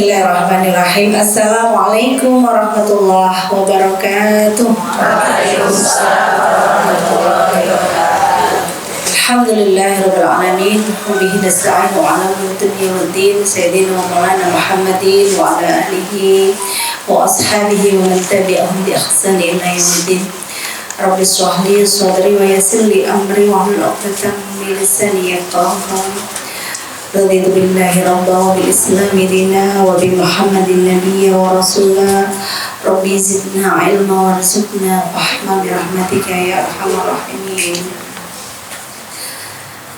Bismillahirrahmanirrahim. Assalamualaikum warahmatullahi wabarakatuh. Waalaikumsalam warahmatullahi wabarakatuh. Alhamdulillahirabbil alamin. Wa bihi nasta'inu 'ala umuri dunya waddin. Sayyidina wa maulana Muhammadin wa 'ala alihi wa ashabihi wa man tabi'ahum bi ihsan ila yaumiddin. Rabbi shrah li sadri wa yassir li amri wa hlul 'uqdatam min lisani yafqahu qawli. Raditu billahi rabba wa bil islami dina wa bi muhammadin nabiyya wa rasula. Rabbi zidna ilma warzuqna fahma bi rahmatika ya arhamar rahimin.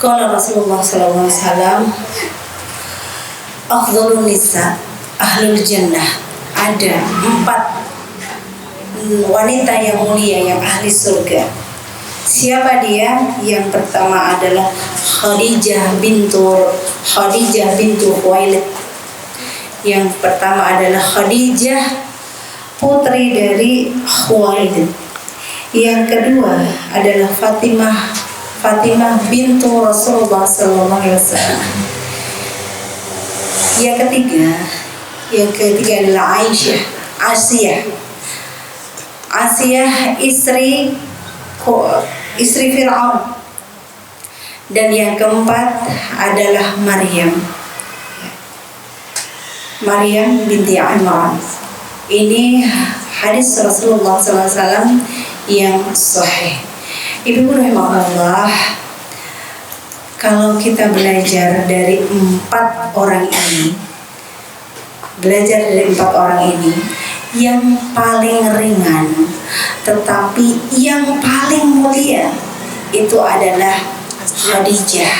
Qala Rasulullah sallallahu alaihi wasallam, afdhalun nisa ahlul jannah. Ada 4 wanita yang mulia yang ahli surga. Siapa dia? Yang pertama adalah Khadijah bintu Khuwailid. Yang pertama adalah Khadijah, putri dari Khuwailid. Yang kedua adalah Fatimah bintu Rasulullah sallallahu alaihi wasallam. Yang ketiga adalah Asiyah istri Fir'aun. Dan yang keempat adalah Maryam binti Imran. Ini hadis Rasulullah SAW yang sahih. Ibu rahimahullah, kalau kita belajar dari 4 orang ini, yang paling ringan tetapi yang paling mulia itu adalah Khadijah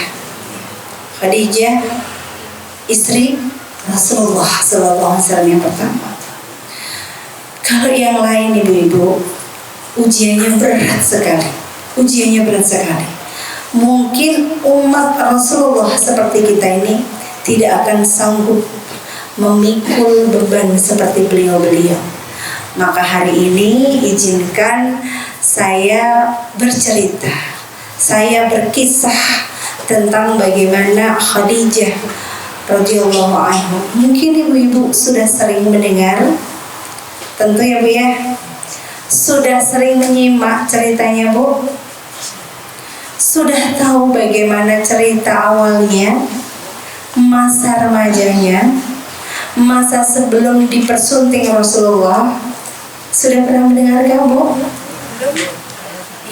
istri Rasulullah SAW yang pertama. Kalau yang lain ibu-ibu, ujiannya berat sekali. Mungkin umat Rasulullah seperti kita ini tidak akan sanggup memikul beban seperti beliau-beliau. Maka hari ini izinkan saya bercerita, saya berkisah tentang bagaimana Khadijah radhiyallahu anha. Mungkin ibu-ibu sudah sering mendengar, tentu ya Bu ya, sudah sering menyimak ceritanya Bu, sudah tahu bagaimana cerita awalnya, masa remajanya, masa sebelum dipersunting Rasulullah. Sudah pernah mendengarkan Bu?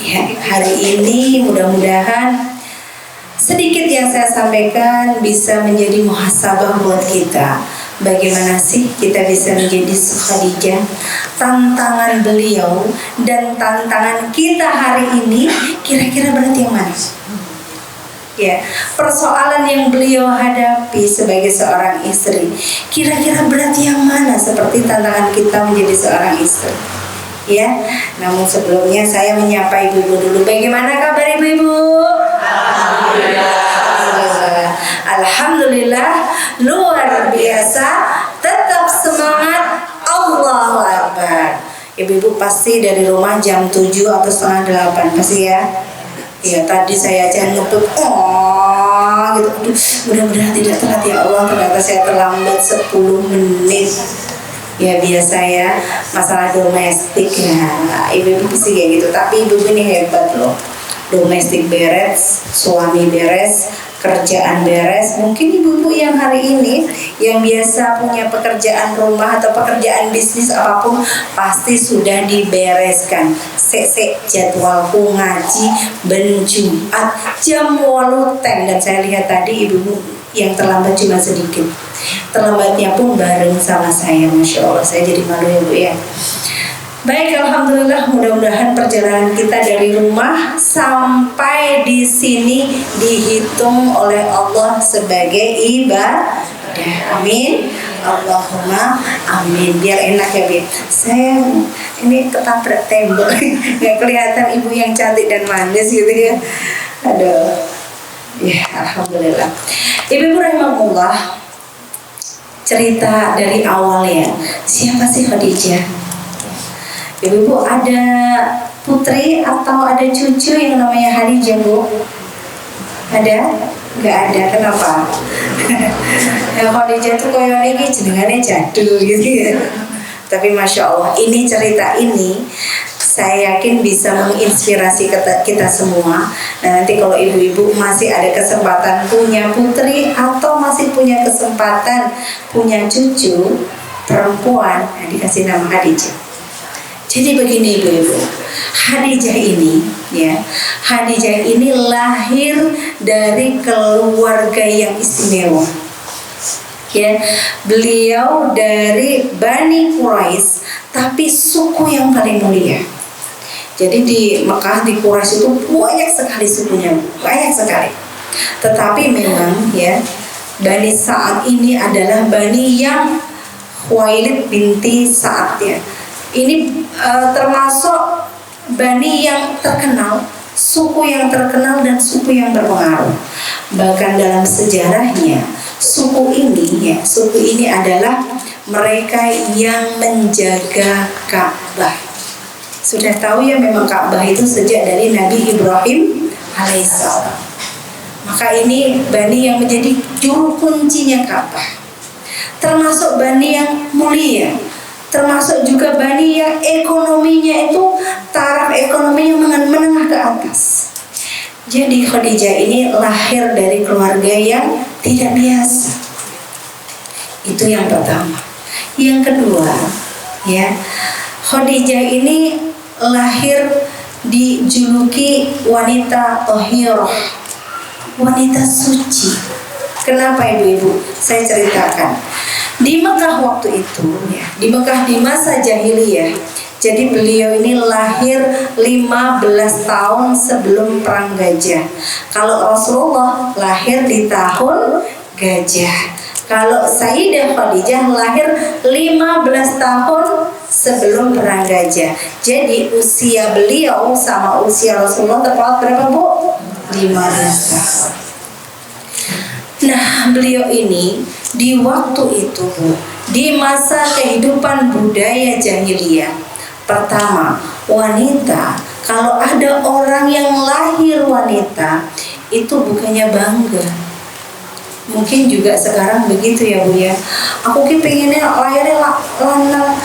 Ya, hari ini mudah-mudahan sedikit yang saya sampaikan bisa menjadi muhasabah buat kita. Bagaimana sih kita bisa menjadi Khadijah? Tantangan beliau dan tantangan kita hari ini kira-kira berat yang mana? Ya, persoalan yang beliau hadapi sebagai seorang istri, kira-kira berat yang mana seperti tantangan kita menjadi seorang istri? Ya, namun sebelumnya saya menyapa ibu-ibu dulu. Bagaimana kabar ibu-ibu? Alhamdulillah, luar biasa, tetap semangat, Allahu Akbar. Ibu-ibu pasti dari rumah jam 7 atau setengah 8 pasti ya. Ya, tadi saya aja ngebut gitu. Aduh, mudah-mudahan tidak telat ya Allah. Ternyata saya terlambat 10 menit. Ya biasa ya, masalah domestik ya. Ibu-ibu sih kayak gitu. Tapi ibu ini hebat loh. Domestik beres, suami beres, kerjaan beres. Mungkin ibu-ibu yang hari ini yang biasa punya pekerjaan rumah atau pekerjaan bisnis apapun pasti sudah dibereskan. Jadwalku ngaji ben Jumat jam 8. Dan saya lihat tadi ibu-ibu yang terlambat cuma sedikit. Terlambatnya pun bareng sama saya, Masya Allah. Saya jadi malu ya Bu ya. Baik, alhamdulillah, mudah-mudahan perjalanan kita dari rumah sampai di sini dihitung oleh Allah sebagai ibadah. Amin. Allahumma amin. Biar enak ya, Bib. Saya ini ketabrak tembok. Nggak kelihatan ibu yang cantik dan manis gitu ya. Aduh. Ya, alhamdulillah. Ibu rahimahullah, cerita dari awal ya. Siapa sih Khadijah? Ibu ada putri atau ada cucu yang namanya Khadijah Bu? Ada? Nggak ada, kenapa? Khadijah tuh koyo niki jenengane jadul gitu ya. Tapi Masya Allah, ini cerita ini saya yakin bisa menginspirasi kita semua. Nah, nanti kalau ibu-ibu masih ada kesempatan punya putri atau masih punya kesempatan punya cucu perempuan, nah dikasih nama Khadijah. Jadi begini ibu-ibu, Khadijah ini ya, Khadijah ini lahir dari keluarga yang istimewa. Ya, beliau dari Bani Quraisy, tapi suku yang paling mulia. Jadi di Mekah, di Quraisy itu banyak sekali sukunya, banyak sekali. Tetapi memang ya, Bani Sa'ad ini adalah Bani yang Khuwailid binti Sa'ad ya. Ini termasuk Bani yang terkenal, suku yang terkenal dan suku yang berpengaruh. Bahkan dalam sejarahnya, suku ini adalah mereka yang menjaga Ka'bah. Sudah tahu ya, memang Ka'bah itu sejak dari Nabi Ibrahim alaihissalam. Maka ini Bani yang menjadi juru kuncinya Ka'bah. Termasuk Bani yang mulia, termasuk juga Bani yang ekonominya itu taraf ekonominya menengah ke atas. Jadi Khadijah ini lahir dari keluarga yang tidak biasa. Itu yang pertama. Yang kedua, ya, Khadijah ini lahir dijuluki wanita Thahirah, wanita suci. Kenapa ibu-ibu? Saya ceritakan. Di Mekah waktu itu, ya, di Mekah di masa jahiliyah. Jadi beliau ini lahir 15 tahun sebelum perang gajah. Kalau Rasulullah lahir di tahun gajah. Kalau Sayyidah Khadijah lahir 15 tahun sebelum perang gajah. Jadi usia beliau sama usia Rasulullah terpaut berapa, Bu? 15 tahun. Nah, beliau ini di waktu itu, Bu, di masa kehidupan budaya jahiliyah, pertama, wanita, kalau ada orang yang lahir wanita, itu bukannya bangga. Mungkin juga sekarang begitu ya, Bu ya. Aku ki pengennya lahirnya lanang,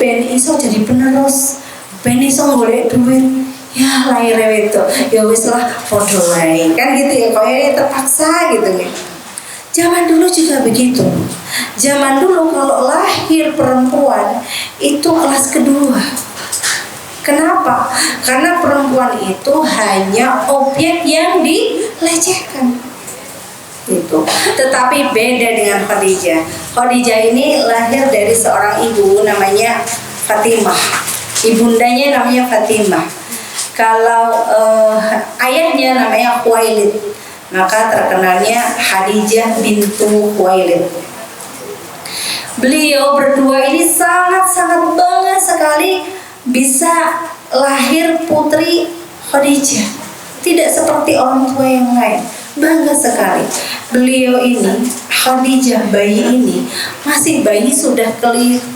ben iso jadi penerus, ben iso golek duit. Ya lahirnya itu, ya wis lah podo wae. Kan gitu ya, kayaknya terpaksa gitu ya. Zaman dulu juga begitu. Zaman dulu kalau lahir perempuan itu kelas kedua. Kenapa? Karena perempuan itu hanya objek yang dilecehkan. Itu. Tetapi beda dengan Khadijah. Khadijah ini lahir dari seorang ibu namanya Fatimah. Ibundanya namanya Fatimah. Kalau ayahnya namanya Khuwailid, maka terkenalnya Khadijah bintu Khuwailid. Beliau berdua ini sangat-sangat bangga sekali bisa lahir putri Khadijah. Tidak seperti orang tua yang lain, bangga sekali. Beliau ini, Khadijah bayi ini, masih bayi sudah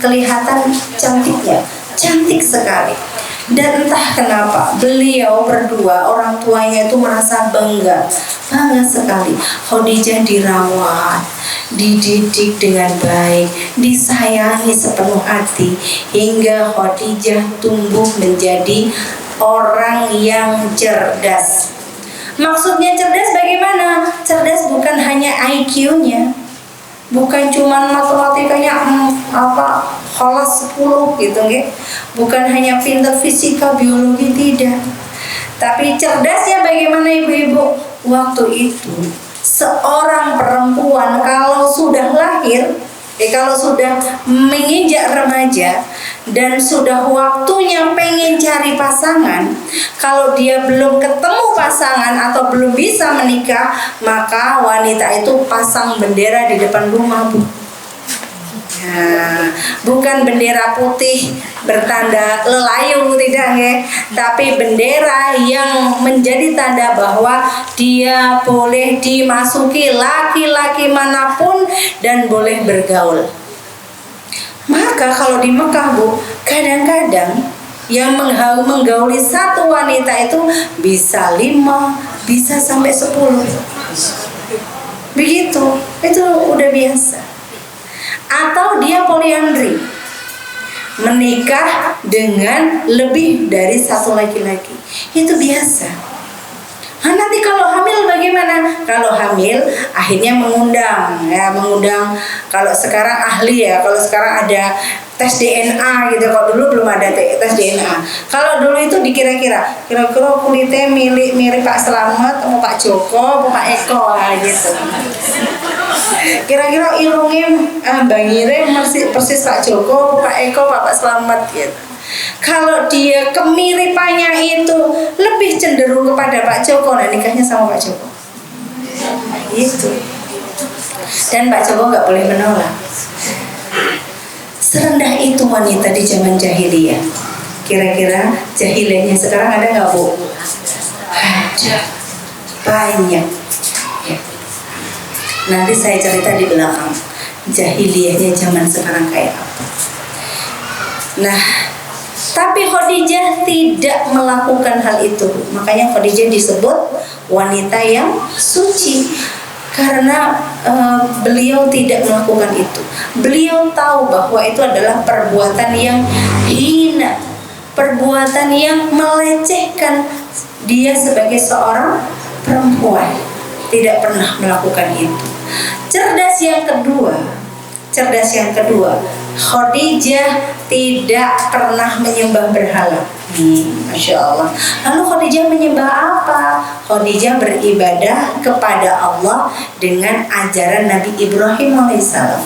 kelihatan cantiknya, cantik sekali. Dan entah kenapa beliau berdua, orang tuanya itu merasa bangga sekali. Khadijah dirawat, dididik dengan baik, disayangi sepenuh hati, hingga Khadijah tumbuh menjadi orang yang cerdas. Maksudnya cerdas bagaimana? Cerdas bukan hanya IQ-nya, bukan cuma matematikanya kelas 10 gitu nggih. Bukan hanya pintar fisika, biologi, tidak. Tapi cerdasnya bagaimana ibu-ibu? Waktu itu seorang perempuan kalau sudah lahir, kalau sudah menginjak remaja dan sudah waktunya pengen cari pasangan, kalau dia belum ketemu pasangan atau belum bisa menikah, maka wanita itu pasang bendera di depan rumah, Bu. Nah, bukan bendera putih bertanda lelayu, tidak ya, tapi bendera yang menjadi tanda bahwa dia boleh dimasuki laki-laki manapun dan boleh bergaul. Maka kalau di Mekah, Bu, kadang-kadang yang menggauli satu wanita itu bisa 5, bisa sampai 10. Begitu, itu udah biasa. Atau dia poliandri, menikah dengan lebih dari satu laki-laki, itu biasa. Nah, nanti kalau hamil bagaimana? Kalau hamil akhirnya mengundang kalau sekarang ahli ya, kalau sekarang ada tes DNA gitu. Kalau dulu belum ada tes DNA. Kalau dulu itu kira-kira kulitnya mirip Pak Slamet, atau Pak Joko, atau Pak Eko gitu. Kira-kira irungnya bangire persis Pak Joko, Pak Eko, Pak Slamet gitu. Kalau dia kemiripannya itu lebih cenderung kepada Pak Joko, nah nikahnya sama Pak Joko. Itu. Dan Pak Joko nggak boleh menolak. Serendah itu wanita di zaman jahiliyah. Kira-kira jahiliyahnya sekarang ada nggak, Bu? Ada. Banyak. Ya. Nanti saya cerita di belakang jahiliyahnya zaman sekarang kayak apa. Nah, tapi Khadijah tidak melakukan hal itu. Makanya Khadijah disebut wanita yang suci, karena beliau tidak melakukan itu. Beliau tahu bahwa itu adalah perbuatan yang hina, perbuatan yang melecehkan dia sebagai seorang perempuan. Tidak pernah melakukan itu. Cerdas yang kedua, Khadijah tidak pernah menyembah berhala. Masya Allah. Lalu Khadijah menyembah apa? Khadijah beribadah kepada Allah dengan ajaran Nabi Ibrahim alaihissalam.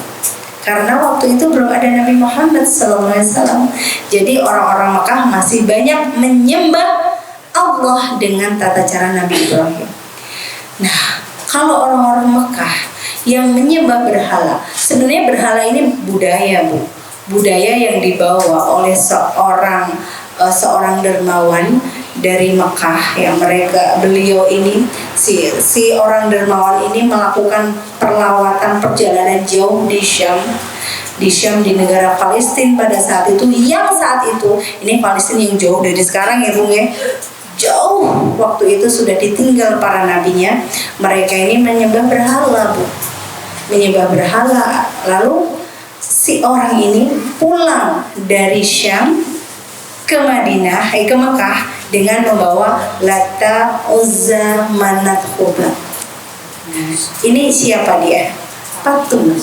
Karena waktu itu belum ada Nabi Muhammad SAW. Jadi orang-orang Mekah masih banyak menyembah Allah dengan tata cara Nabi Ibrahim. Nah, kalau orang-orang Mekah yang menyembah berhala, sebenarnya berhala ini budaya, Bu. Budaya yang dibawa oleh seorang dermawan dari Mekah, yang beliau ini si orang dermawan ini melakukan perjalanan jauh di Syam di negara Palestina pada saat itu, ini Palestina yang jauh dari sekarang ya, Bung ya. Jauh waktu itu sudah ditinggal para nabinya. Mereka ini menyembah berhala, Bu. Menyembah berhala. Lalu si orang ini pulang dari Syam ke Madinah, ke Mekah dengan membawa Lata, Uzza, Manat, Hubal. Nah, ini siapa dia? Patung.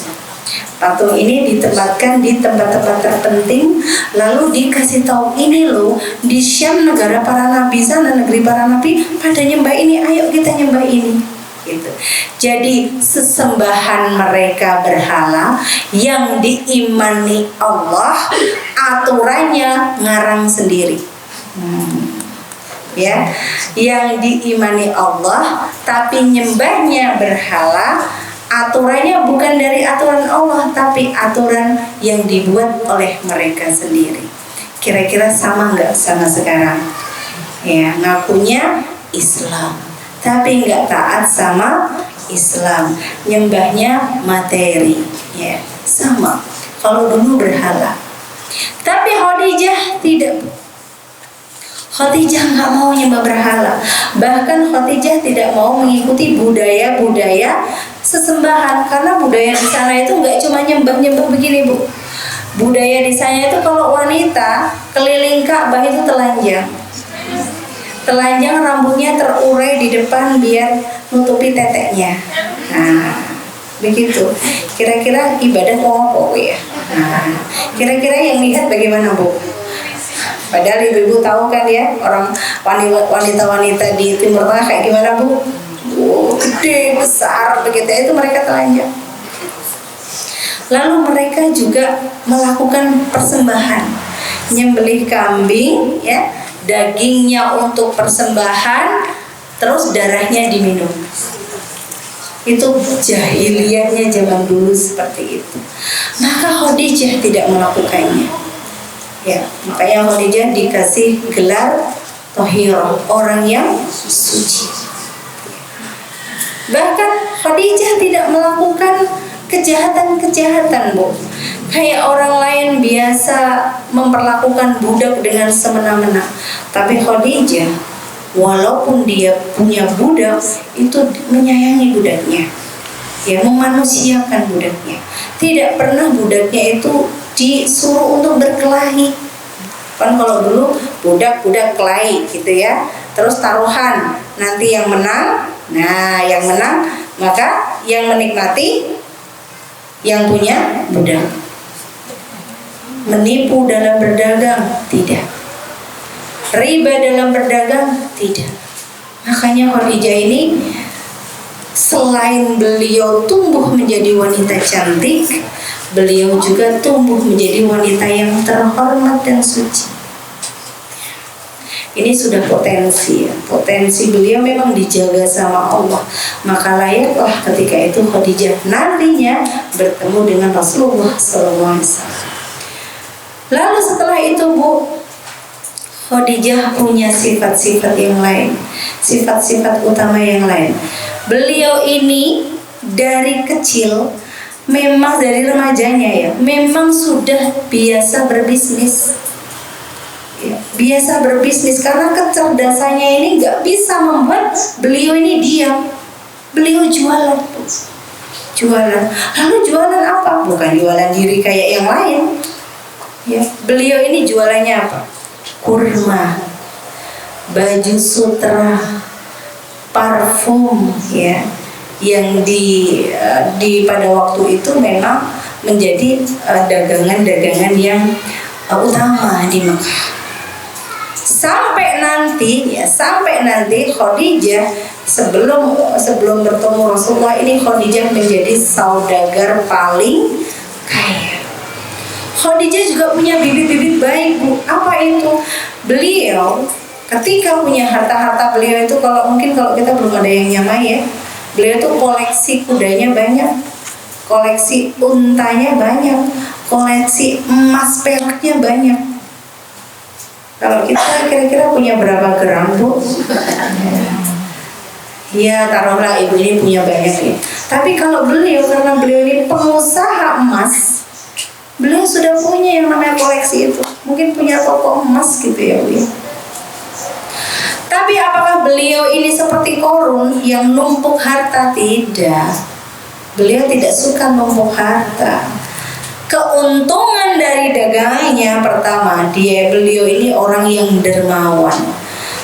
Patung ini ditempatkan di tempat-tempat terpenting, lalu dikasih tahu, ini loh di Syam, negara para nabi sana, negeri para nabi pada nyembah ini, ayo kita nyembah ini. Gitu. Jadi sesembahan mereka berhala yang diimani Allah, aturannya ngarang sendiri. Ya, yang diimani Allah tapi nyembahnya berhala, aturannya bukan dari aturan Allah, tapi aturan yang dibuat oleh mereka sendiri. Kira-kira sama nggak sama sekarang? Ya, ngakunya Islam, tapi nggak taat sama Islam, nyembahnya materi, ya sama. Kalau dulu berhala, tapi Khadijah tidak. Khadijah nggak mau nyembah berhala, bahkan Khadijah tidak mau mengikuti budaya-budaya sesembahan, karena budaya di sana itu nggak cuma nyembah begini, Bu. Budaya di sana itu kalau wanita keliling Ka'bah itu telanjang, rambutnya terurai di depan biar nutupi teteknya. Nah, begitu. Kira-kira ibadah mau apa ya? Nah, kira-kira yang lihat bagaimana, Bu? Padahal ibu-ibu tahu kan ya, orang wanita-wanita di Timur Tengah kayak gimana, Bu? Gede, besar, begitu itu mereka telanjang. Lalu mereka juga melakukan persembahan, nyembelih kambing, ya, dagingnya untuk persembahan, terus darahnya diminum. Itu jahiliyahnya zaman dulu seperti itu. Maka Khadijah tidak melakukannya. Ya, makanya Khadijah dikasih gelar Thahirah, orang yang suci. Bahkan Khadijah tidak melakukan kejahatan-kejahatan, Bu. Kayak orang lain biasa memperlakukan budak dengan semena-mena, tapi Khadijah walaupun dia punya budak, itu menyayangi budaknya. ya, memanusiakan budaknya. Tidak pernah budaknya itu disuruh untuk berkelahi. Kan kalau dulu budak kelahi gitu ya, terus taruhan, nanti yang menang, nah yang menang maka yang menikmati yang punya budak. Menipu dalam berdagang tidak, riba dalam berdagang tidak. Makanya Khadijah ini selain beliau tumbuh menjadi wanita cantik, beliau juga tumbuh menjadi wanita yang terhormat dan suci. Ini sudah potensi ya. Potensi beliau memang dijaga sama Allah. Maka layaklah ketika itu Khadijah nantinya bertemu dengan Rasulullah SAW. Lalu setelah itu Bu, Khadijah punya sifat-sifat yang lain, sifat-sifat utama yang lain. Beliau ini dari kecil, memang dari remajanya ya, memang sudah biasa berbisnis ya, biasa berbisnis. Karena kecerdasannya ini nggak bisa membuat beliau ini diam. Beliau jualan. Lalu jualan apa? Bukan jualan diri kayak yang lain ya. Beliau ini jualannya apa? Kurma, baju sutra, parfum ya, yang di pada waktu itu memang menjadi dagangan-dagangan yang utama di Mekah. Sampai nanti Khadijah sebelum bertemu Rasulullah ini, Khadijah menjadi saudagar paling kaya. Khadijah juga punya bibit-bibit baik Bu. Apa itu? Beliau ketika punya harta beliau itu, kalau kita belum ada yang nyamai ya, beliau itu koleksi kudanya banyak, koleksi untanya banyak, koleksi emas peraknya banyak. Kalau kita kira-kira punya berapa gram Bu? Ya taruhlah ibu ini punya banyak ya. Tapi kalau beliau, karena beliau ini pengusaha emas, beliau sudah punya yang namanya koleksi itu. Mungkin punya toko emas gitu ya Bu. Tapi apakah beliau ini seperti Qarun yang numpuk harta? Tidak. Beliau tidak suka numpuk harta. Keuntungan dari dagangannya, pertama, beliau ini orang yang dermawan.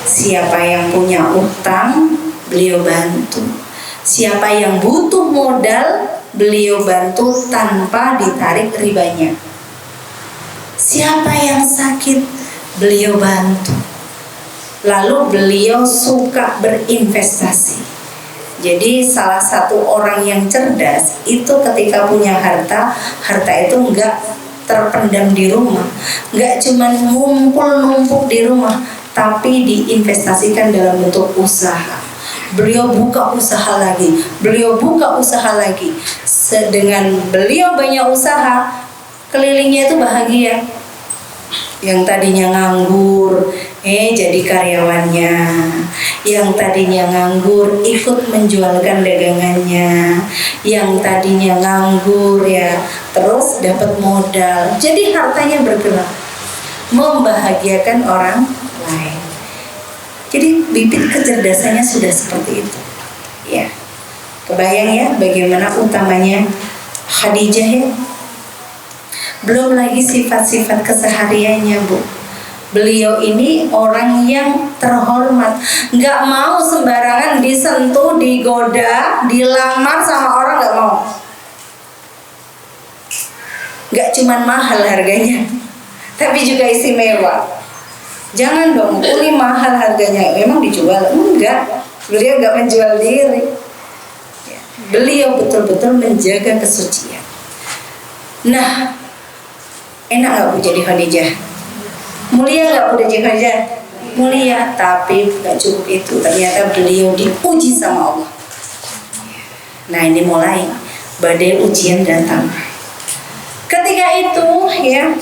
Siapa yang punya utang, beliau bantu. Siapa yang butuh modal, beliau bantu tanpa ditarik ribanya. Siapa yang sakit, beliau bantu. Lalu beliau suka berinvestasi. Jadi salah satu orang yang cerdas itu ketika punya harta itu enggak terpendam di rumah, enggak cuma numpuk di rumah, tapi diinvestasikan dalam bentuk usaha. Beliau buka usaha lagi. Dengan beliau banyak usaha, kelilingnya itu bahagia. Yang tadinya nganggur, jadi karyawannya. Yang tadinya nganggur, ikut menjualkan dagangannya. Yang tadinya nganggur ya, terus dapat modal. Jadi hartanya bergerak, membahagiakan orang lain. Jadi bibit kecerdasannya sudah seperti itu. Ya, kebayang ya bagaimana utamanya Khadijah ya. Belum lagi sifat-sifat kesehariannya Bu. Beliau ini orang yang terhormat, nggak mau sembarangan disentuh, digoda, dilamar sama orang, nggak mau. Nggak cuman mahal harganya, tapi juga istimewa. Jangan dong, ini mahal harganya, memang dijual? Enggak, beliau nggak menjual diri. Beliau betul-betul menjaga kesucian. Nah, enak nggak Bu jadi Khadijah? Mulia nggak Bu jadi Khadijah? Mulia, tapi nggak cukup itu. Ternyata beliau diuji sama Allah. Nah ini mulai badai ujian datang. Ketika itu ya,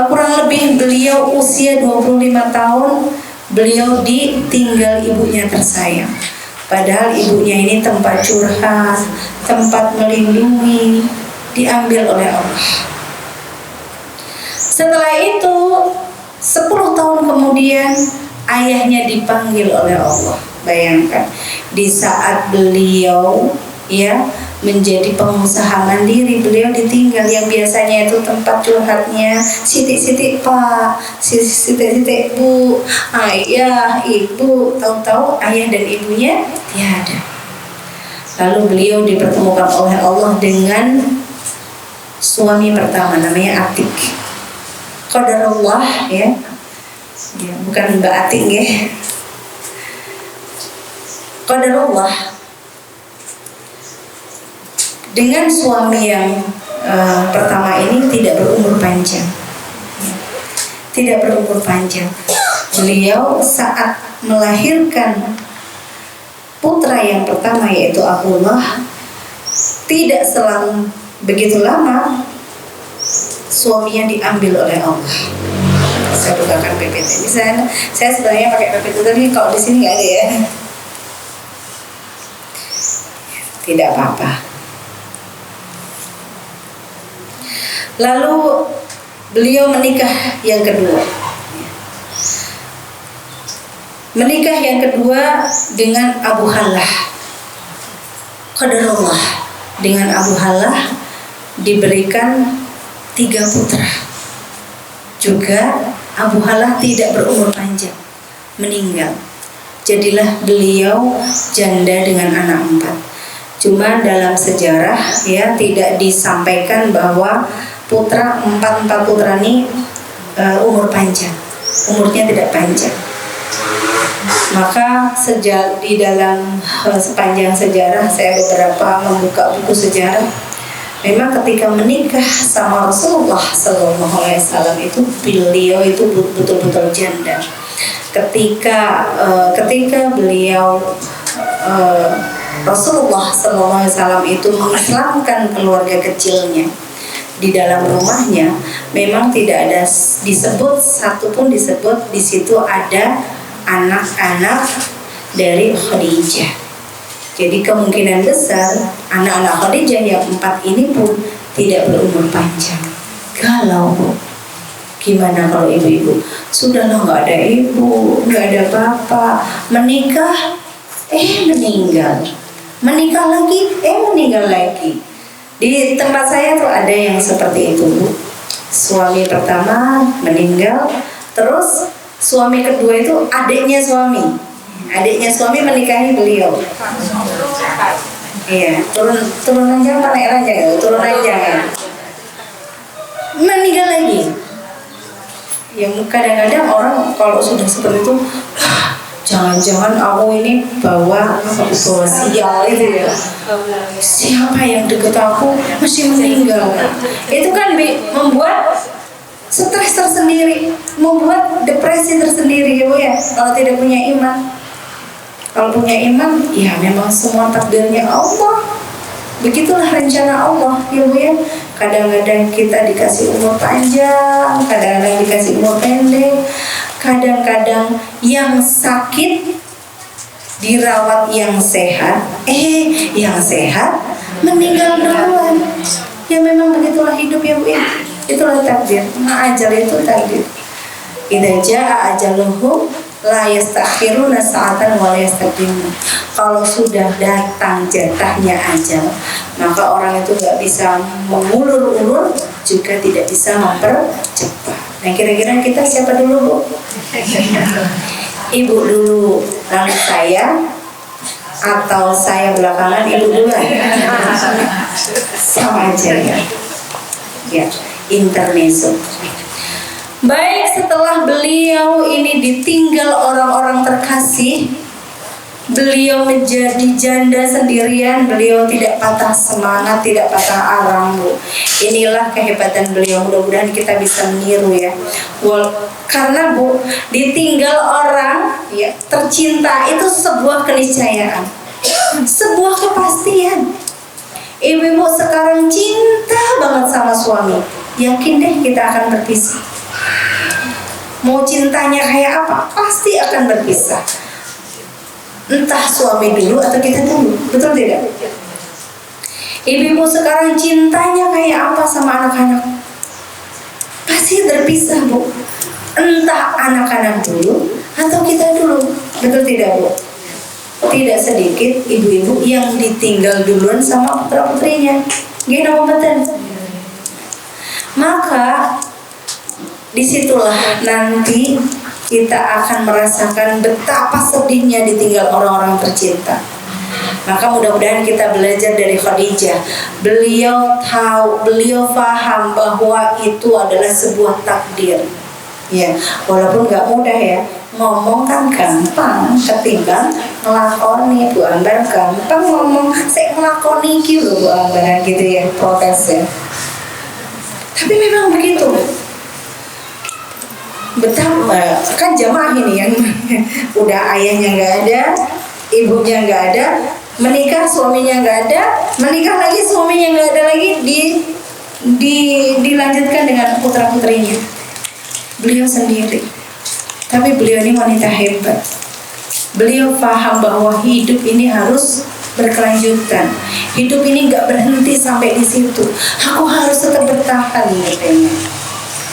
kurang lebih beliau usia 25 tahun, beliau ditinggal ibunya tersayang. Padahal ibunya ini tempat curhat, tempat melindungi, diambil oleh Allah. Setelah itu 10 tahun kemudian ayahnya dipanggil oleh Allah. Bayangkan, di saat beliau ya menjadi pengusaha mandiri. Beliau ditinggal yang biasanya itu tempat curhatnya sitik-sitik Pak, sitik-sitik Bu, ayah, ibu, tahu-tahu ayah dan ibunya tiada. Lalu beliau dipertemukan oleh Allah dengan suami pertama namanya Atik. Qadarullah ya, bukan Mbak Atik ya. Qadarullah, dengan suami yang pertama ini tidak berumur panjang. Tidak berumur panjang. Beliau saat melahirkan putra yang pertama yaitu Abdullah, tidak selang begitu lama suaminya diambil oleh Allah. Saya bukakan PPT. Ini saya sebenarnya pakai PPT tapi kalau di sini nggak ada ya. Tidak apa-apa. Lalu beliau menikah yang kedua. Menikah yang kedua dengan Abu Halah. Qadarullah, dengan Abu Halah diberikan 3 putra. Juga Abu Halah tidak berumur panjang, meninggal. Jadilah beliau janda dengan anak 4. Cuma dalam sejarah ya tidak disampaikan bahwa empat putra ini umur panjang, umurnya tidak panjang. Maka di dalam sepanjang sejarah saya beberapa membuka buku sejarah, memang ketika menikah sama Rasulullah SAW itu beliau itu betul-betul janda. Ketika beliau Rasulullah SAW itu mengislamkan keluarga kecilnya di dalam rumahnya, memang tidak ada disebut satupun disebut di situ ada anak-anak dari Khadijah. Jadi kemungkinan besar anak-anak Khadijah yang 4 ini pun tidak berumur panjang. Galau Bu. Gimana kalau ibu-ibu? Sudahlah nggak ada ibu, nggak ada bapak, menikah, meninggal, menikah lagi, meninggal lagi. Di tempat saya tuh ada yang seperti itu Bu. Suami pertama meninggal, terus suami kedua itu adiknya suami menikahi beliau. Iya, turun aja apa naik aja ya, turun aja ya. Meninggal lagi. Ya kadang-kadang orang kalau sudah seperti itu, jangan-jangan aku ini bawa sial itu ya. Siapa yang deket aku masih meninggal. Itu kan membuat stres tersendiri, membuat depresi tersendiri ya Bu ya. Kalau tidak punya iman. Kalau punya iman, ya memang semua takdirnya Allah. Begitulah rencana Allah ya Bu ya. Kadang-kadang kita dikasih umur panjang, kadang-kadang dikasih umur pendek, kadang-kadang yang sakit dirawat yang sehat, yang sehat meninggal duluan. Ya memang begitulah hidup ya Bu ya. Itulah takdir. Ajal itu takdir. Idza jaa ajaluhum la yastakhiruna sa'atan wa la yastaqdimun. Kalau sudah datang jatahnya ajal, maka orang itu nggak bisa mengulur-ulur, juga tidak bisa mempercepat. Nah kira-kira kita siapa dulu Bu? Ibu dulu, lalu saya, atau saya belakangan ibu duluan? Sama aja ya. Ya, intermezzo. Baik, setelah beliau ini ditinggal orang-orang terkasih, beliau menjadi janda sendirian. Beliau tidak patah semangat, tidak patah arang Bu. Inilah kehebatan beliau. Mudah-mudahan kita bisa meniru ya. Karena Bu, ditinggal orang ya tercinta itu sebuah keniscayaan, sebuah kepastian. Ibu-ibu sekarang cinta banget sama suami, yakin deh kita akan berpisah. Mau cintanya kayak apa, pasti akan berpisah. Entah suami dulu atau kita dulu, betul tidak? Ibu-ibu sekarang cintanya kayak apa sama anak-anak, pasti terpisah Bu. Entah anak-anak dulu atau kita dulu, betul tidak Bu? tidak sedikit ibu-ibu yang ditinggal duluan sama putra-putrinya. Gini kompeten. Maka disitulah nanti kita akan merasakan betapa sedihnya ditinggal orang-orang tercinta. Maka mudah-mudahan kita belajar dari Khadijah. Beliau tahu, beliau paham bahwa itu adalah sebuah takdir. Ya, walaupun nggak mudah ya. Ngomong kan gampang, ketimbang ngelakoni. Bu Ambar gampang ngomong, saya ngelakoni gitu Bu Ambar gitu ya, protes ya. Tapi memang begitu. Betapa kan jamaah ini yang udah ayahnya nggak ada, ibunya nggak ada, menikah suaminya nggak ada, menikah lagi suaminya nggak ada lagi, dilanjutkan dengan putra putrinya. Beliau sendiri, tapi beliau ini wanita hebat. Beliau paham bahwa hidup ini harus berkelanjutan. Hidup ini nggak berhenti sampai di situ. Aku harus tetap bertahan katanya.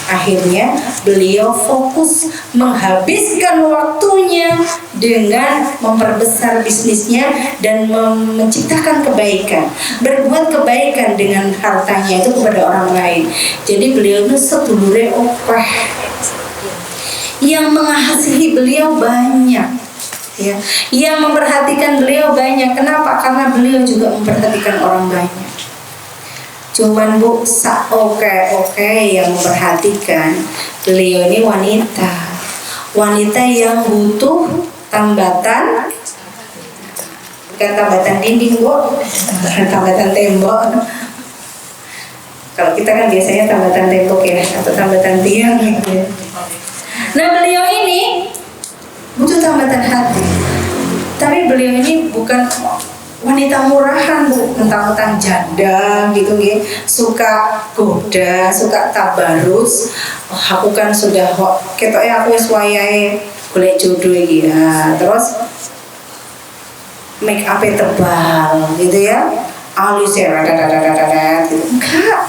Akhirnya beliau fokus menghabiskan waktunya dengan memperbesar bisnisnya dan menciptakan kebaikan, berbuat kebaikan dengan hartanya itu kepada orang lain. Jadi beliau itu sedulure okeh, yang mengasihi beliau banyak, ya, yang memperhatikan beliau banyak. Kenapa? Karena beliau juga memperhatikan orang banyak. Cuman Bu, oke yang memperhatikan, beliau ini wanita yang butuh tambatan, bukan tambatan dinding Bu, tambatan tembok. Kalau kita kan biasanya tambatan tembok ya, atau tambatan tiang gitu. Nah beliau ini butuh tambatan hati, tapi beliau ini bukan wanita murahan Bu, mentang-mentang janda gitu ya, suka goda, suka tabarus. Oh, aku kan sudah ketoknya aku wis wayahe golek jodoh iki ya. Terus make up tebal gitu ya, alisnya gitu. Enggak,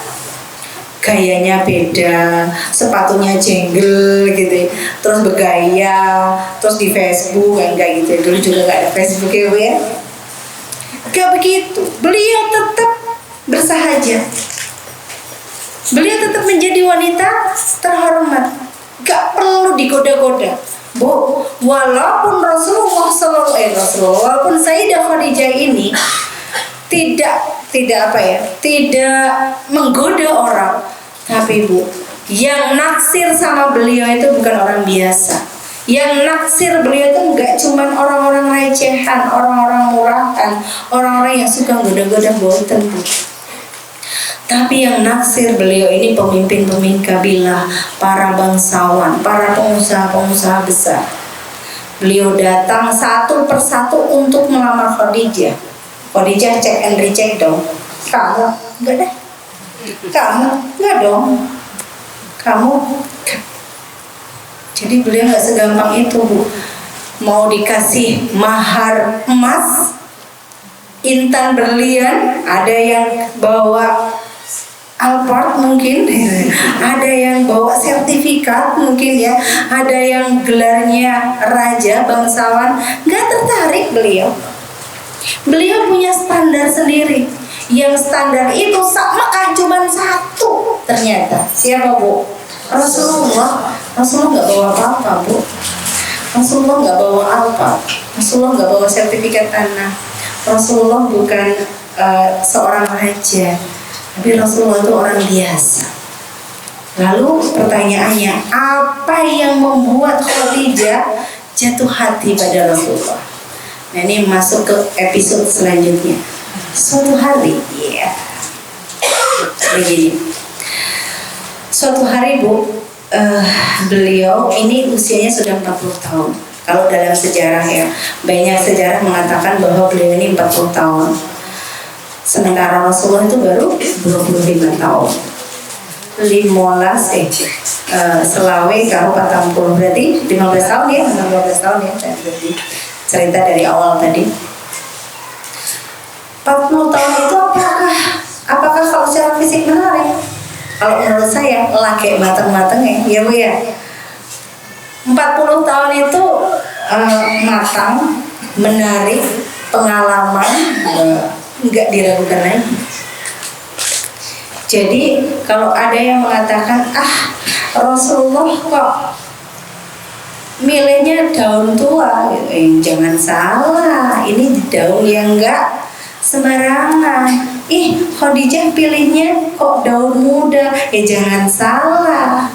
gayanya beda, sepatunya jenggel gitu, terus bergaya, terus di Facebook enggak gitu. Dulu juga enggak ada Facebook ya Bu ya. Gak begitu, beliau tetap bersahaja. Beliau tetap menjadi wanita terhormat, gak perlu digoda-goda. Bu, walaupun Rasulullah walaupun Sayyidah Khadijah ini tidak menggoda orang, tapi Bu, yang naksir sama beliau itu bukan orang biasa. Yang naksir beliau itu enggak cuma orang-orang recehan, orang-orang murahan, orang-orang yang suka goda-goda boten Bu. Tapi yang naksir beliau ini pemimpin-pemimpin kabilah, para bangsawan, para pengusaha-pengusaha besar. Beliau datang satu persatu untuk melamar Khadijah. Khadijah cek and recheck dong. Kamu enggak deh. Kamu enggak dong. Kamu. Jadi beliau nggak segampang itu Bu. Mau dikasih mahar emas, intan berlian, ada yang bawa Alphard mungkin, ada yang bawa sertifikat mungkin ya, ada yang gelarnya raja bangsawan, nggak tertarik beliau. Beliau punya standar sendiri. Yang standar itu Mekah cuma satu ternyata. Siapa Bu? Rasulullah nggak bawa apa-apa Bu. Rasulullah nggak bawa apa. Rasulullah nggak bawa sertifikat tanah. Rasulullah bukan seorang raja, tapi Rasulullah itu orang biasa. Lalu pertanyaannya, apa yang membuat Khadijah jatuh hati pada Rasulullah? Nah ini masuk ke episode selanjutnya. Suatu hari, begini. Suatu hari Bu, beliau ini usianya sudah 40 tahun. Kalau dalam sejarah ya, banyak sejarah mengatakan bahwa beliau ini 40 tahun. Sementara Rasulullah itu baru 25 tahun. 15 selawe karo 40 berarti 15 tahun ya, 15 tahun ya. Berarti cerita dari awal tadi. 40 tahun itu apakah kalau secara fisik menarik? Kalau menurut saya laki mateng-mateng ya Bu ya. 40 tahun itu matang, menarik, pengalaman, nggak diragukan lagi. Jadi kalau ada yang mengatakan Rasulullah kok milihnya daun tua, jangan salah, ini daun yang enggak sembarangan. Khadijah pilihnya kok daun muda, jangan salah,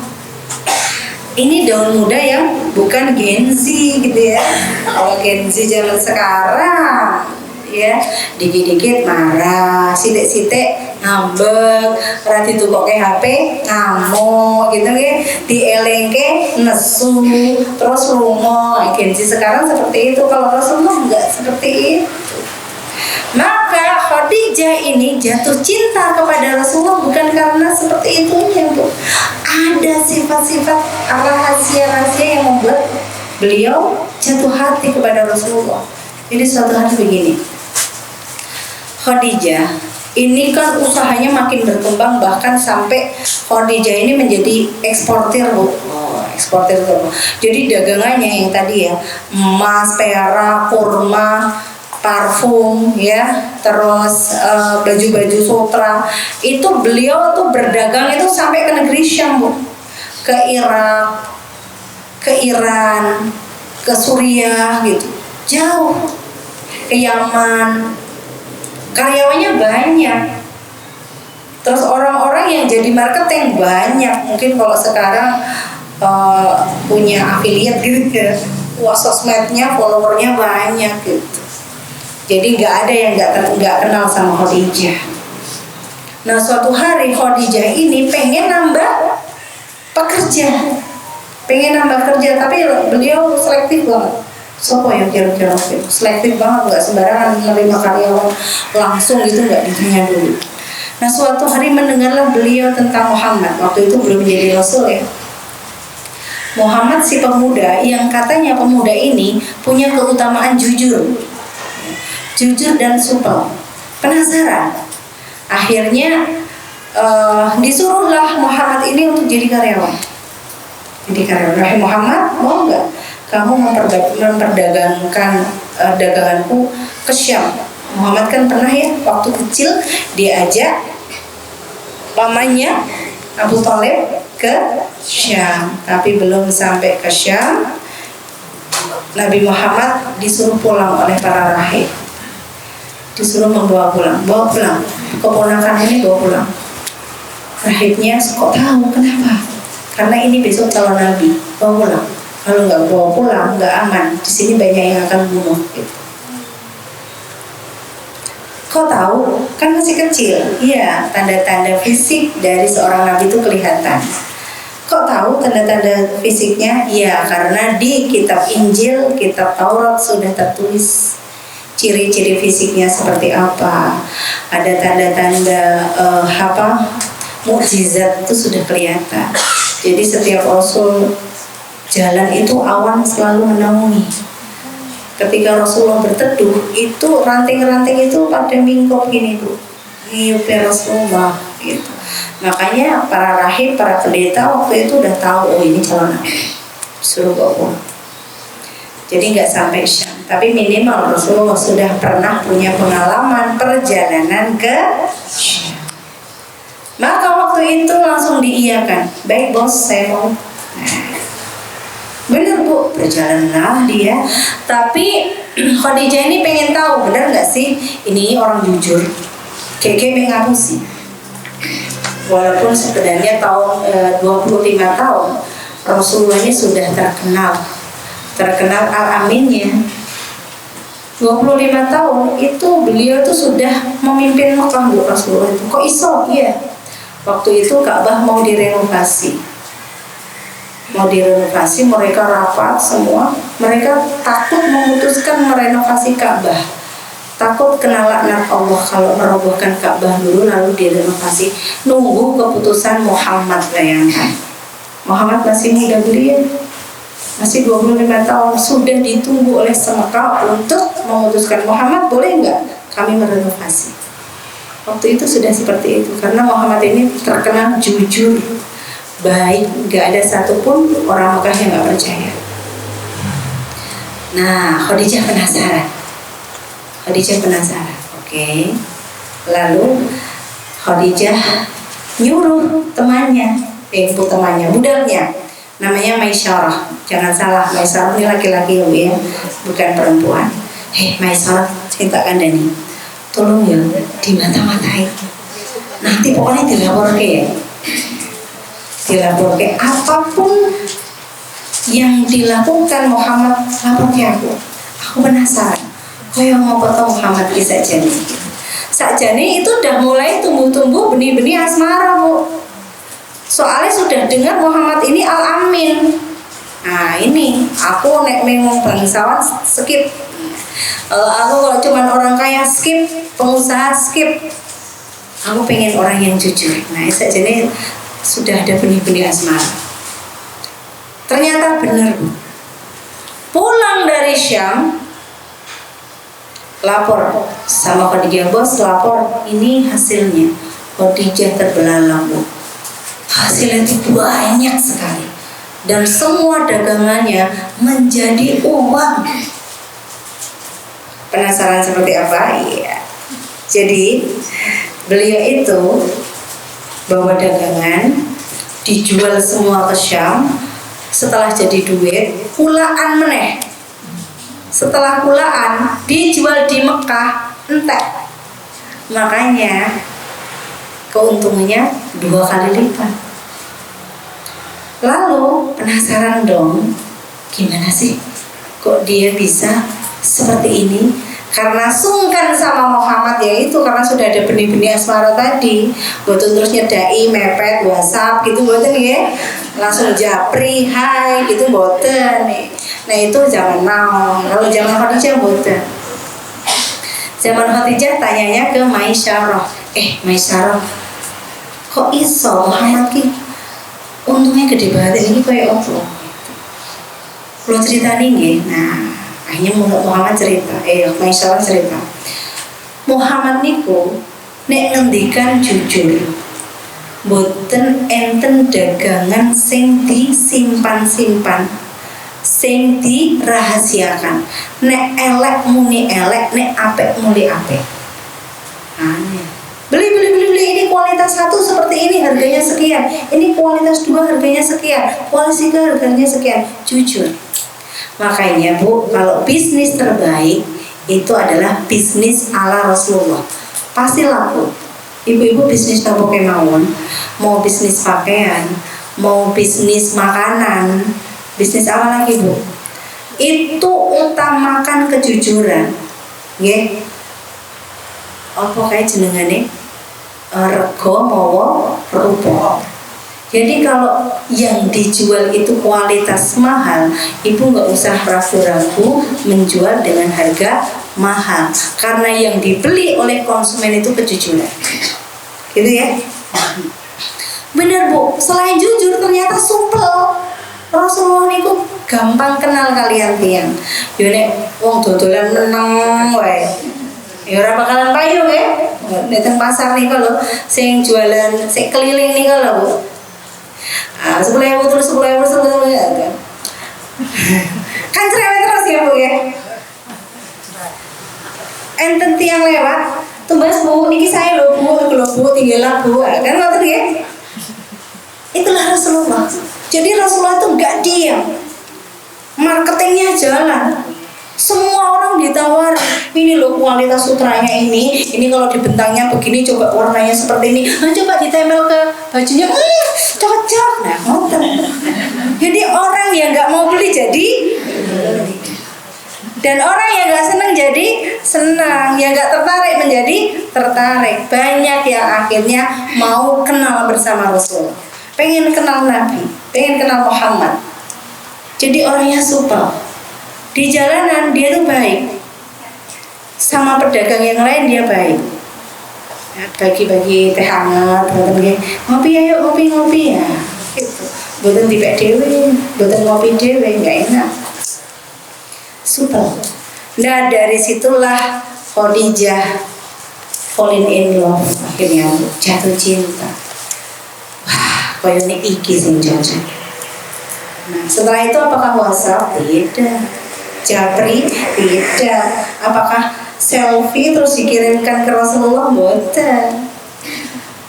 ini daun muda yang bukan Gen Z gitu ya. Kalau Gen Z zaman sekarang ya dikit-dikit marah, sitik-sitik ngambek, rati tuh kok HP ngamuk gitu ya, dielengke nesu terus lungo. Gen Z sekarang seperti itu, kalau Rasulullah enggak seperti itu. Maka Khadijah ini jatuh cinta kepada Rasulullah bukan karena seperti itunya, Bu. Ada sifat-sifat rahasia-rahasia yang membuat beliau jatuh hati kepada Rasulullah. Jadi suatu hari begini, Khadijah ini kan usahanya makin berkembang, bahkan sampai Khadijah ini menjadi eksportir, Bu. Eksportir, Bu. Jadi dagangannya yang tadi ya, emas, perak, kurma, parfum ya, terus baju-baju sutra, itu beliau tuh berdagang itu sampai ke negeri Syam, Bu. Ke Irak, ke Iran, ke Suriah gitu. Jauh. Ke Yaman. Karyawannya banyak. Terus orang-orang yang jadi marketing banyak. Mungkin kalau sekarang punya affiliate gitu ya, sosmednya, followernya banyak gitu. Jadi nggak ada yang nggak kenal sama Khadijah. Nah suatu hari Khadijah ini pengen nambah pekerja, tapi beliau selektif banget. Sopo yang kira-kira selektif banget, nggak sembarangan menerima karyawan langsung gitu, nggak ditanya dulu. Nah suatu hari mendengarlah beliau tentang Muhammad. Waktu itu belum jadi Rasul ya. Muhammad si pemuda yang katanya pemuda ini punya keutamaan jujur dan supel. Penasaran. Akhirnya disuruhlah Muhammad ini untuk jadi karyawan. Wahai Muhammad, mau nggak kamu memperdagangkan daganganku ke Syam? Muhammad kan pernah ya waktu kecil diajak pamannya Abu Thalib ke Syam, tapi belum sampai ke Syam Nabi Muhammad disuruh pulang oleh para rahib. Disuruh bawa pulang keponakan ini, bawa pulang. Rahibnya kok tahu kenapa? Karena ini besok calon nabi, bawa pulang. Kalau nggak bawa pulang nggak aman, di sini banyak yang akan bunuh. Gitu. Kok tahu? Kan masih kecil. Iya, tanda-tanda fisik dari seorang nabi itu kelihatan. Kok tahu tanda-tanda fisiknya? Iya, karena di kitab Injil, kitab Taurat sudah tertulis ciri-ciri fisiknya seperti apa, ada tanda-tanda mukjizat itu sudah kelihatan. Jadi setiap Rasul jalan itu awan selalu menaungi. Ketika Rasulullah berteduh, itu ranting-ranting itu pada mingkop gini, Bu, ngiyupin Rasulullah gitu. Makanya para rahib, para pendeta waktu itu udah tahu, oh ini calon nabi, suruh bawa. Jadi nggak sampai Syam, tapi minimal Rasulullah sudah pernah punya pengalaman perjalanan ke Syam. Maka waktu itu langsung diiyakan, baik bos, saya mau. Bener Bu, berjalanlah dia. Tapi Khadijah ini pengen tahu, bener nggak sih ini orang jujur? Keke mengaku sih. Walaupun sebenarnya tahun 25 tahun Rasulullah ini sudah terkenal al-aminnya. 25 tahun itu beliau tuh sudah memimpin Mekah, Bu, Rasulullah itu. Kok iso? Iya. Waktu itu Ka'bah mau direnovasi, mereka rapat semua. Mereka takut memutuskan merenovasi Ka'bah, takut kena laknat Allah kalau merobohkan Ka'bah dulu lalu direnovasi. Nunggu keputusan Muhammad. Bayangkan, Muhammad masih muda belia, masih 25 tahun, sudah ditunggu oleh semua untuk memutuskan, Muhammad boleh nggak kami merenovasi. Waktu itu sudah seperti itu, karena Muhammad ini terkenal jujur, baik, nggak ada satupun orang Mekah yang nggak percaya. Nah, Khadijah penasaran. Oke. Lalu Khadijah nyuruh temannya, budaknya, namanya Maisarah. Jangan salah, Maisarah ini laki-laki ya, bukan perempuan. Maisarah, ceritakan Dani, tolong ya dimata-matai. Nanti pokoknya dilaporke apapun yang dilakukan Muhammad, lapor ke aku. Aku penasaran. Kaya mau potong Muhammad ki sakjane itu udah mulai tumbuh-tumbuh benih-benih asmara, Bu. Soalnya sudah dengar Muhammad ini Al-Amin. Nah ini aku nek memang bangsawan skip. Aku kalau cuman orang kaya skip, pengusaha skip. Aku pengen orang yang jujur. Nah sakjane sudah ada benih-benih asmara. Ternyata benar, Bu. Pulang dari Syam, lapor sama Khadijah, bos lapor ini hasilnya. Khadijah terbelalak, Bu. Hasilnya itu banyak sekali dan semua dagangannya menjadi uang. Penasaran seperti apa? Iya. Jadi beliau itu bawa dagangan, dijual semua ke Syam. Setelah jadi duit, kulaan meneh. Setelah kulaan dijual di Mekah, entek. Makanya keuntungannya 2 kali lipat. Lalu penasaran dong, gimana sih kok dia bisa seperti ini? Karena sungkan sama Muhammad, yaitu karena sudah ada benih-benih asmara tadi. Boten terus nyedai, mepet, WhatsApp gitu boten ya. Langsung japri, hai gitu boten nih. Nah itu zaman now. Kalau zaman Khadijah boten. Zaman Khadijah tanyanya ke Maisarah. Maisarah, kok iso Muhammad ki untungnya gede banget ini kayak apa? Kalau cerita nih, nah akhirnya Muhammad cerita, Maisarah cerita. Muhammad niku nek ngendikan jujur, boten enten dagangan sing disimpan-simpan, sing dirahasiakan. Nek elek muni elek, nek apik muni apik. Beli ini kualitas 1 seperti ini harganya sekian, ini kualitas 2 harganya sekian, kualitas 3 harganya sekian. Jujur. Makanya Bu, kalau bisnis terbaik itu adalah bisnis ala Rasulullah, pasti laku. Ibu-ibu bisnis apa kemauan, mau bisnis pakaian, mau bisnis makanan, bisnis apa lagi Bu, itu utamakan kejujuran. Nggih. Apa kayak jenengane? Rego mawa rupa. Jadi kalau yang dijual itu kualitas mahal, ibu nggak usah ragu-ragu menjual dengan harga mahal, karena yang dibeli oleh konsumen itu kejujuran. Gitu ya. Bener Bu, selain jujur ternyata supel. Rasulullah niku gampang kenal kalian tiang. Yo nek wong dodolan meneng wae. Ya ora bakalan payu ya. Nek teng pasar nih kalau sing jualan sing keliling nih kalau Bu. 10.000 terus 10.000 ya kan. Kan cerewet terus ya Bu ya. Enten tiang lewat, tumbas Bu, niki saya lho Bu, tinggal Bu. Kan ngoten ya. Itulah Rasulullah. Jadi Rasulullah itu enggak diam. Marketingnya jalan. Semua orang ditawar, ini loh kualitas sutranya ini kalau dibentangnya begini, coba warnanya seperti ini, coba ditempel ke bajunya, cocok. Nah, jadi orang yang nggak mau beli jadi, dan orang yang nggak senang jadi senang, yang nggak tertarik menjadi tertarik. Banyak yang akhirnya mau kenal bersama Rasul, pengen kenal Nabi, pengen kenal Muhammad. Jadi orangnya supel. Di jalanan dia tuh baik, sama pedagang yang lain dia baik. Bagi-bagi teh hangat, ngopi ayo ngopi ya. Gitu. Boten dipek dewe, boten ngopi dewe, nggak enak. Supel. Nah dari situlah Khadijah falling in love, akhirnya jatuh cinta. Wah, koyone iki sing jajak. Nah setelah itu apakah WhatsApp? Tidak. japri? Tidak. Apakah selfie terus dikirimkan ke Rasulullah? Boten.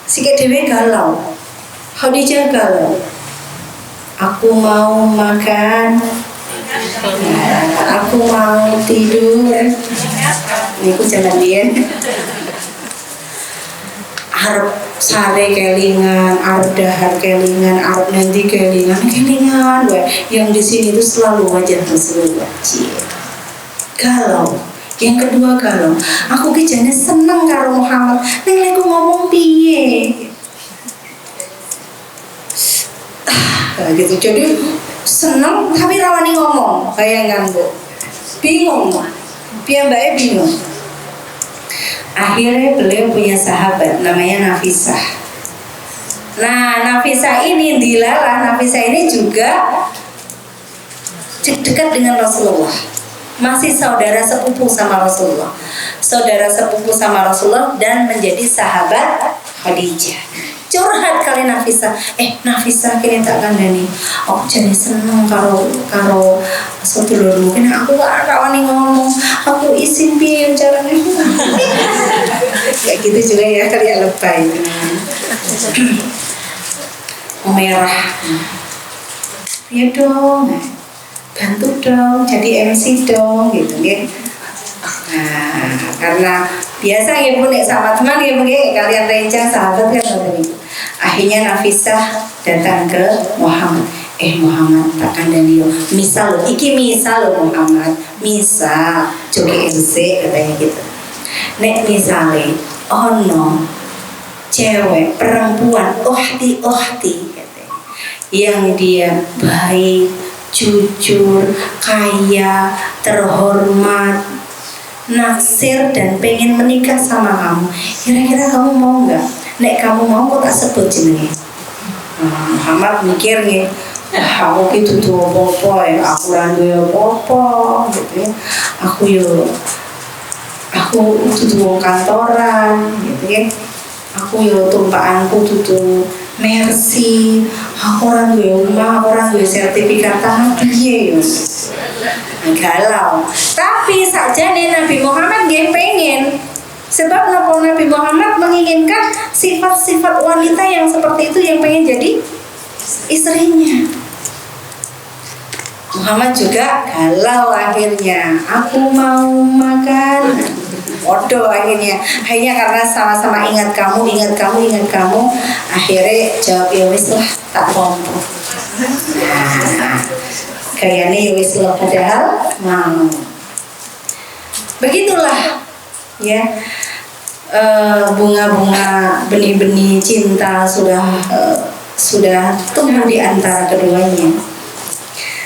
Sikit dhewe galau. Khadijah galau. Aku mau makan, aku mau tidur. Niku jalan biyen. Arep sare kelingan, arep dahar kelingan, arep nanti kelingan. Yang di sini itu selalu wajah Rasulullah. Galau. Yang kedua galau. Aku ki jane seneng karo Muhammad. Ning lek ngomong piye? Gitu. Jadi seneng tapi rawani ngomong. Bayangkan Bu. Bingung. Piyambake bingung. Akhirnya beliau punya sahabat namanya Nafisah. Nah, Nafisah ini Nafisah ini juga dekat dengan Rasulullah. Masih saudara sepupu sama Rasulullah. Saudara sepupu sama Rasulullah dan menjadi sahabat Khadijah. Curhat kali Nafisah. Nafisah kini tak kandani. Oh, jadi seneng karo sedulur mungkin aku gak rawani ngomong. Aku izin piye carane. Ya gitu juga ya kali ya lebay. Merah. Ya dong. Bantu dong jadi MC dong gitu ya. Nah, karena biasa ya Bu nek sama teman ya Bu kalian rencang sahabat kan begitu. Akhirnya Nafisah datang ke Muhammad. Muhammad tak kandani yo. Misal Muhammad, misal joge MC katanya gitu. Nek misale ono cewek perempuan ohti katanya, yang dia baik, jujur, kaya, terhormat, naksir dan pengen menikah sama kamu, kira-kira kamu mau nggak? Nek kamu mau kok tak sebut jenenge. Muhammad mikir nih, aku gitu tuh apa ya, aku randu ya apa gitu ya, aku itu wong kantoran gitu ya, aku yo tumpakanku tutu Mercy, aku orang gue rumah, orang gue sertifikat tanah piye yo. Galau. Tapi saja nih Nabi Muhammad dia pengen. Sebab Nabi Muhammad menginginkan sifat-sifat wanita yang seperti itu yang pengen jadi istrinya. Muhammad juga galau akhirnya. Aku mau makan. Waduh akhirnya karena sama-sama ingat kamu. Akhirnya jawab ya wis lah tak pompo. Kayaknya ya wis lah padahal mau. Begitulah ya. Bunga-bunga benih-benih cinta sudah tumbuh di antara keduanya.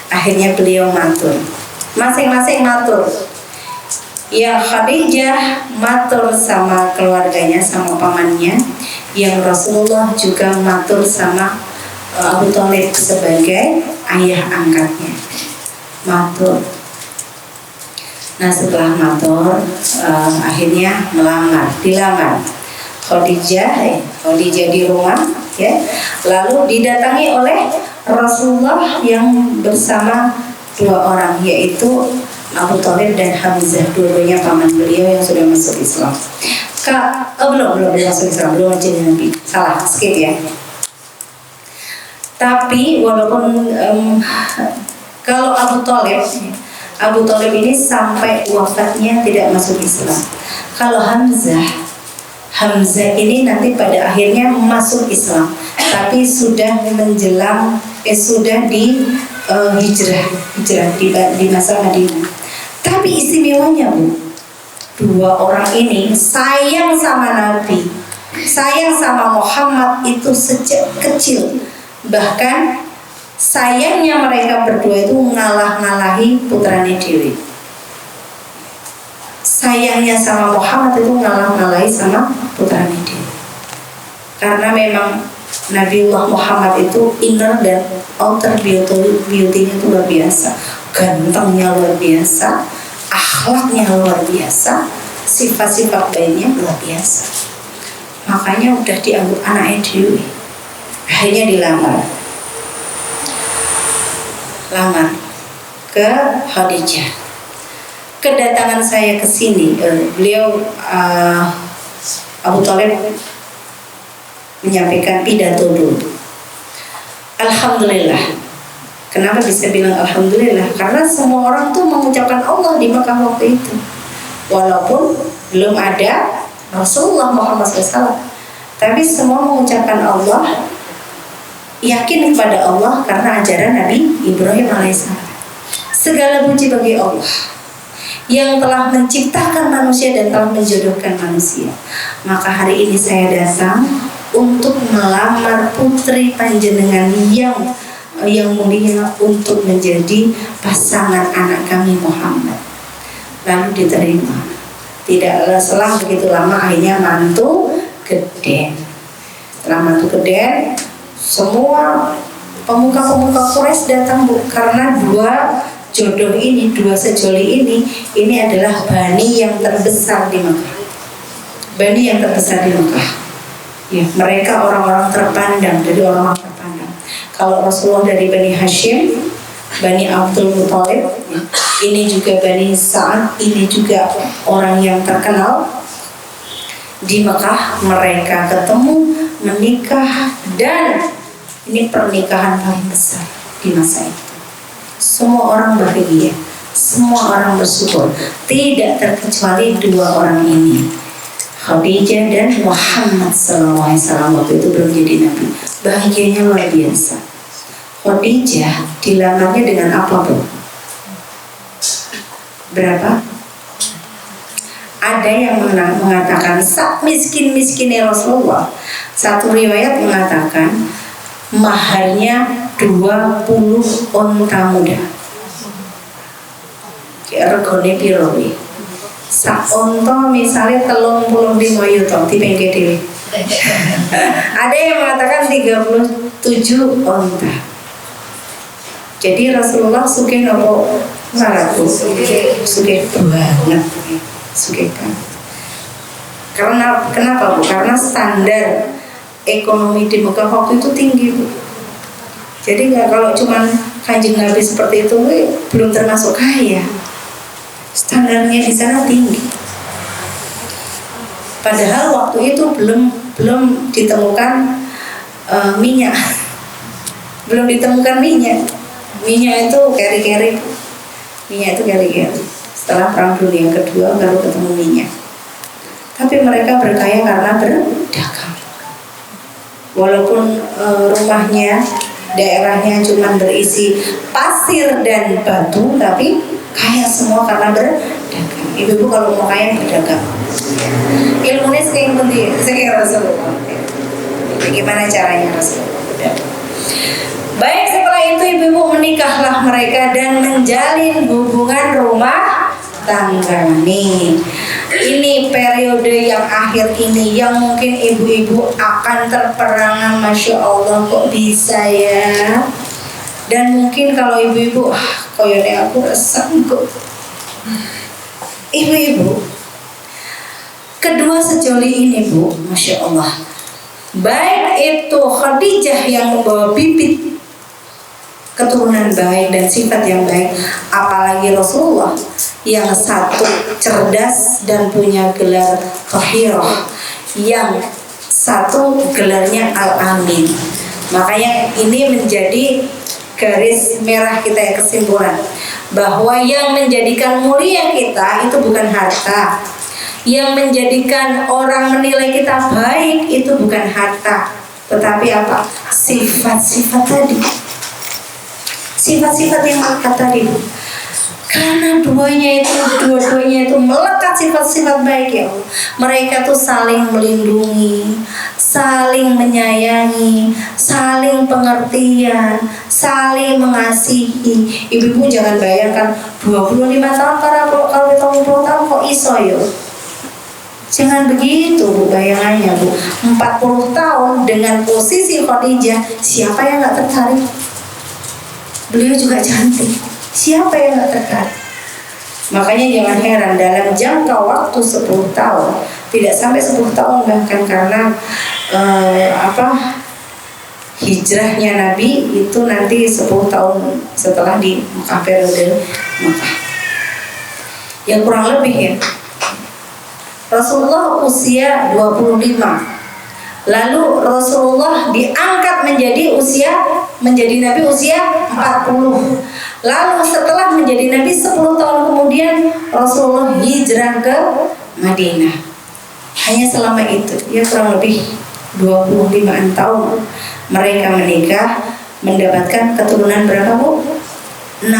Akhirnya beliau matur, masing-masing matur. Yang Khadijah matur sama keluarganya, sama pamannya. Yang Rasulullah juga matur sama Abu Thalib sebagai ayah angkatnya. Matur. Nah setelah matur akhirnya dilamar Khadijah di rumah ya. Lalu didatangi oleh Rasulullah yang bersama dua orang, yaitu Abu Thalib dan Hamzah, dua-duanya paman beliau yang sudah masuk Islam. Belum masuk Islam, belum jadi Nabi. Salah, skip ya. Tapi walaupun kalau Abu Thalib ini sampai wafatnya tidak masuk Islam. Kalau Hamzah ini nanti pada akhirnya masuk Islam, tapi sudah menjelang sudah di hijrah di masa Madinah. Tapi istimewanya Bu, dua orang ini sayang sama Nabi, sayang sama Muhammad itu sejak kecil. Bahkan sayangnya mereka berdua itu ngalahi putrane dewi. Sayangnya sama Muhammad itu ngalahi sama putrane dewi. Karena memang Nabiullah Muhammad itu inner dan outer beauty-nya itu luar biasa. Gantengnya luar biasa, akhlaknya luar biasa, sifat-sifat baiknya luar biasa. Makanya udah dianggap anaknya dewi. Akhirnya dilamar ke Khadijah. kedatangan saya ke sini, beliau Abu Thalib menyampaikan pidato dulu. Alhamdulillah. Kenapa bisa bilang alhamdulillah? Karena semua orang tuh mengucapkan Allah di Mekah waktu itu, walaupun belum ada Rasulullah Muhammad SAW. Tapi semua mengucapkan Allah, yakin kepada Allah karena ajaran Nabi Ibrahim alaihissalam. Segala puji bagi Allah yang telah menciptakan manusia dan telah menjodohkan manusia. Maka hari ini saya datang untuk melamar putri panjenengan yang mulia untuk menjadi pasangan anak kami Muhammad. Lalu diterima. Tidak selang begitu lama akhirnya mantu geden. Setelah mantu geden, semua pemuka-pemuka Quraisy datang, Bu, karena dua jodoh ini, dua sejoli ini adalah bani yang terbesar di Mekah. Bani yang terbesar di Mekah. Ya, mereka orang-orang terpandang, dari orang-orang terpandang. Kalau Rasulullah dari Bani Hashim, Bani Abdul Muthalib, ini juga Bani Sa'ad, ini juga orang yang terkenal di Mekah. Mereka ketemu, menikah, dan ini pernikahan paling besar di masa itu. Semua orang bahagia, semua orang bersyukur, tidak terkecuali dua orang ini, Khadijah dan Muhammad SAW. Waktu itu belum jadi nabi. Bahagianya luar biasa. Khadijah dilamarnya dengan apa, Bu? Berapa? Ada yang mengatakan sak miskin-miskinnya Rasulullah. Satu riwayat mengatakan maharnya 20 onta muda. Regone piro kuwi? Sak onta misalnya 35 yuto dipengke dhewe. Ada yang mengatakan 37 onta. Jadi Rasulullah sugih nopo ngaraku? Sugih banget. Sugih kan. Karena kenapa, Bu? Karena standar ekonomi di Mekah waktu itu tinggi, Bu. Jadi nggak, kalau cuman Kanjeng Nabi seperti itu belum termasuk kaya. Standarnya di sana tinggi. Padahal waktu itu belum ditemukan minyak. Belum ditemukan minyak. Minyak itu keri-keri. Minyak itu keri-keri. Setelah Perang Dunia Kedua baru ketemu minyak. Tapi mereka berkaya karena berdagang. Walaupun rumahnya, daerahnya cuma berisi pasir dan batu, tapi kaya semua karena berdagang. Ibu-ibu kalau mau kaya berdagang. Ilmunya sekian penting, sekian Rasulullah. Bagaimana caranya Rasulullah? Baik, setelah itu ibu-ibu menikahlah mereka dan menjalin hubungan rumah tangga. Nih, ini periode yang akhir ini yang mungkin ibu-ibu akan terperangah, Masya Allah kok bisa ya. Dan mungkin kalau ibu-ibu koyone aku sanggup. Ibu-ibu, kedua sejoli ini, Bu, Masya Allah, baik itu Khadijah yang membawa bibit keturunan baik dan sifat yang baik, apalagi Rasulullah yang satu cerdas dan punya gelar Khahirah, yang satu gelarnya Al-Amin. Makanya ini menjadi garis merah kita ya, kesimpulan bahwa yang menjadikan mulia kita itu bukan harta, yang menjadikan orang menilai kita baik itu bukan harta, tetapi apa? Sifat-sifat tadi. Sifat-sifat yang melekat tadi. Karena dua-duanya itu melekat sifat-sifat baik ya. Mereka tuh saling melindungi, saling menyayangi, saling pengertian, saling mengasihi. Ibu-ibu jangan bayangkan 25 tahun kalau 30 tahun kok iso yo. Jangan begitu, Bu, bayangannya, Bu. 40 tahun dengan posisi Khadijah, siapa yang gak tertarik? Beliau juga cantik, siapa yang gak tertarik? Makanya jangan heran dalam jangka waktu 10 tahun, tidak sampai 10 tahun bahkan, karena hijrahnya Nabi itu nanti 10 tahun setelah di Mekah, periode Mekah. Ya kurang lebih ya. Rasulullah usia 25. Lalu Rasulullah diangkat menjadi nabi usia 40. Lalu setelah menjadi nabi 10 tahun kemudian Rasulullah hijrah ke Madinah. Hanya selama itu, ya kurang lebih 25 tahun mereka menikah, mendapatkan keturunan berapa, Bu? 6.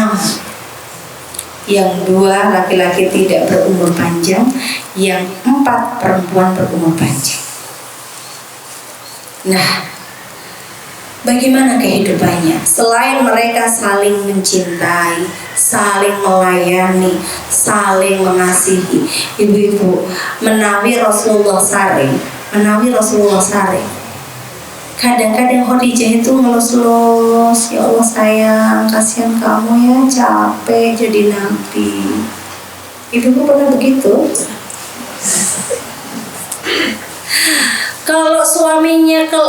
Yang 2 laki-laki tidak berumur panjang, yang 4 perempuan berumur panjang. Nah, bagaimana kehidupannya? Selain mereka saling mencintai, saling melayani, saling mengasihi, ibu-ibu menawi Rasulullah Sari. Kadang-kadang Khadijah itu ngelus-lus, ya Allah sayang, kasihan kamu ya, capek jadi nabi. Ibu pernah begitu? Kalau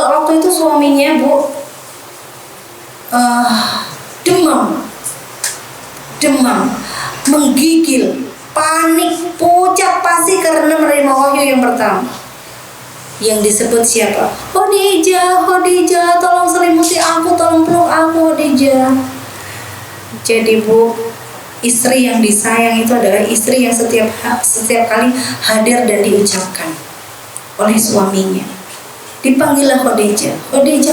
waktu itu suaminya, Bu, demam, menggigil, panik, pucat pasti karena menerima wahyu yang pertama. Yang disebut siapa? Khadijah, tolong selimuti aku, tolong peluk aku, Khadijah. Jadi Bu, istri yang disayang itu adalah istri yang setiap kali hadir dan diucapkan oleh suaminya. Dipanggillah Khadijah,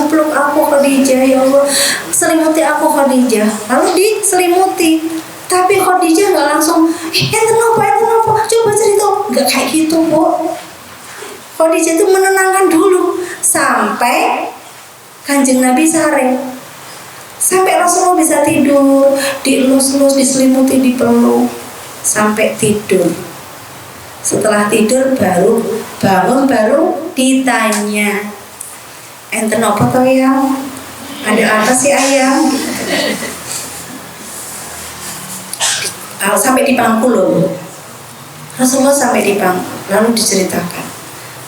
peluk aku Khadijah, ya Allah, selimuti aku Khadijah. Lalu diselimuti. Tapi Khadijah nggak langsung, enten apa, coba cerita. Nggak kayak gitu, Bu. Khadijah itu menenangkan dulu sampai Kanjeng Nabi sare, sampai Rasulullah bisa tidur, dielus-elus, diselimuti, dipeluk sampai tidur. Setelah tidur baru bangun, baru ditanya, enten apa toh ya? Ada apa sih ayam? Sampai di pangku loh. Rasulullah sampai di pangku, lalu diceritakan,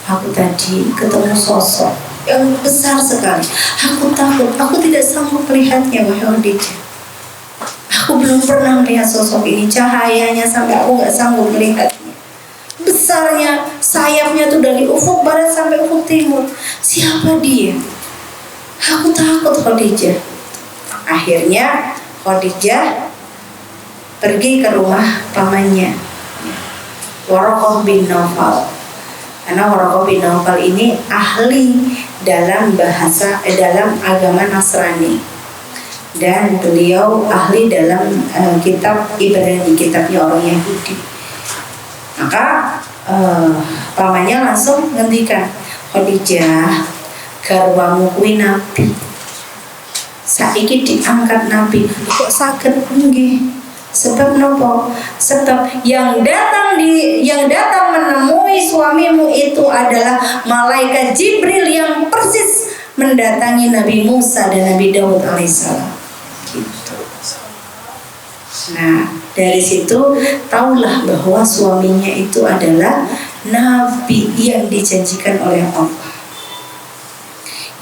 aku tadi ketemu sosok yang besar sekali. Aku takut, aku tidak sanggup melihatnya, wahai Khadijah. Aku belum pernah melihat sosok ini, cahayanya sampai aku nggak sanggup melihatnya. Besarnya, sayapnya tuh dari ufuk barat sampai ufuk timur. Siapa dia? Aku takut, Khadijah. Akhirnya Khadijah pergi ke rumah pamannya, Waraqah bin Naufal. Karena Waraqah bin Naufal ini ahli dalam dalam agama Nasrani, dan beliau ahli dalam kitab Ibrani, kitabnya orang Yahudi. Maka pamannya langsung ngendikan, Khadijah, garwamu kuwi nabi, saiki diangkat nabi, kok saged nggih? Sebab nopo? Sebab yang datang menemui suamimu itu adalah malaikat Jibril yang persis mendatangi Nabi Musa dan Nabi Daud alaihissalam. Gitu. Nah, dari situ taulah bahwa suaminya itu adalah nabi yang dijanjikan oleh Allah.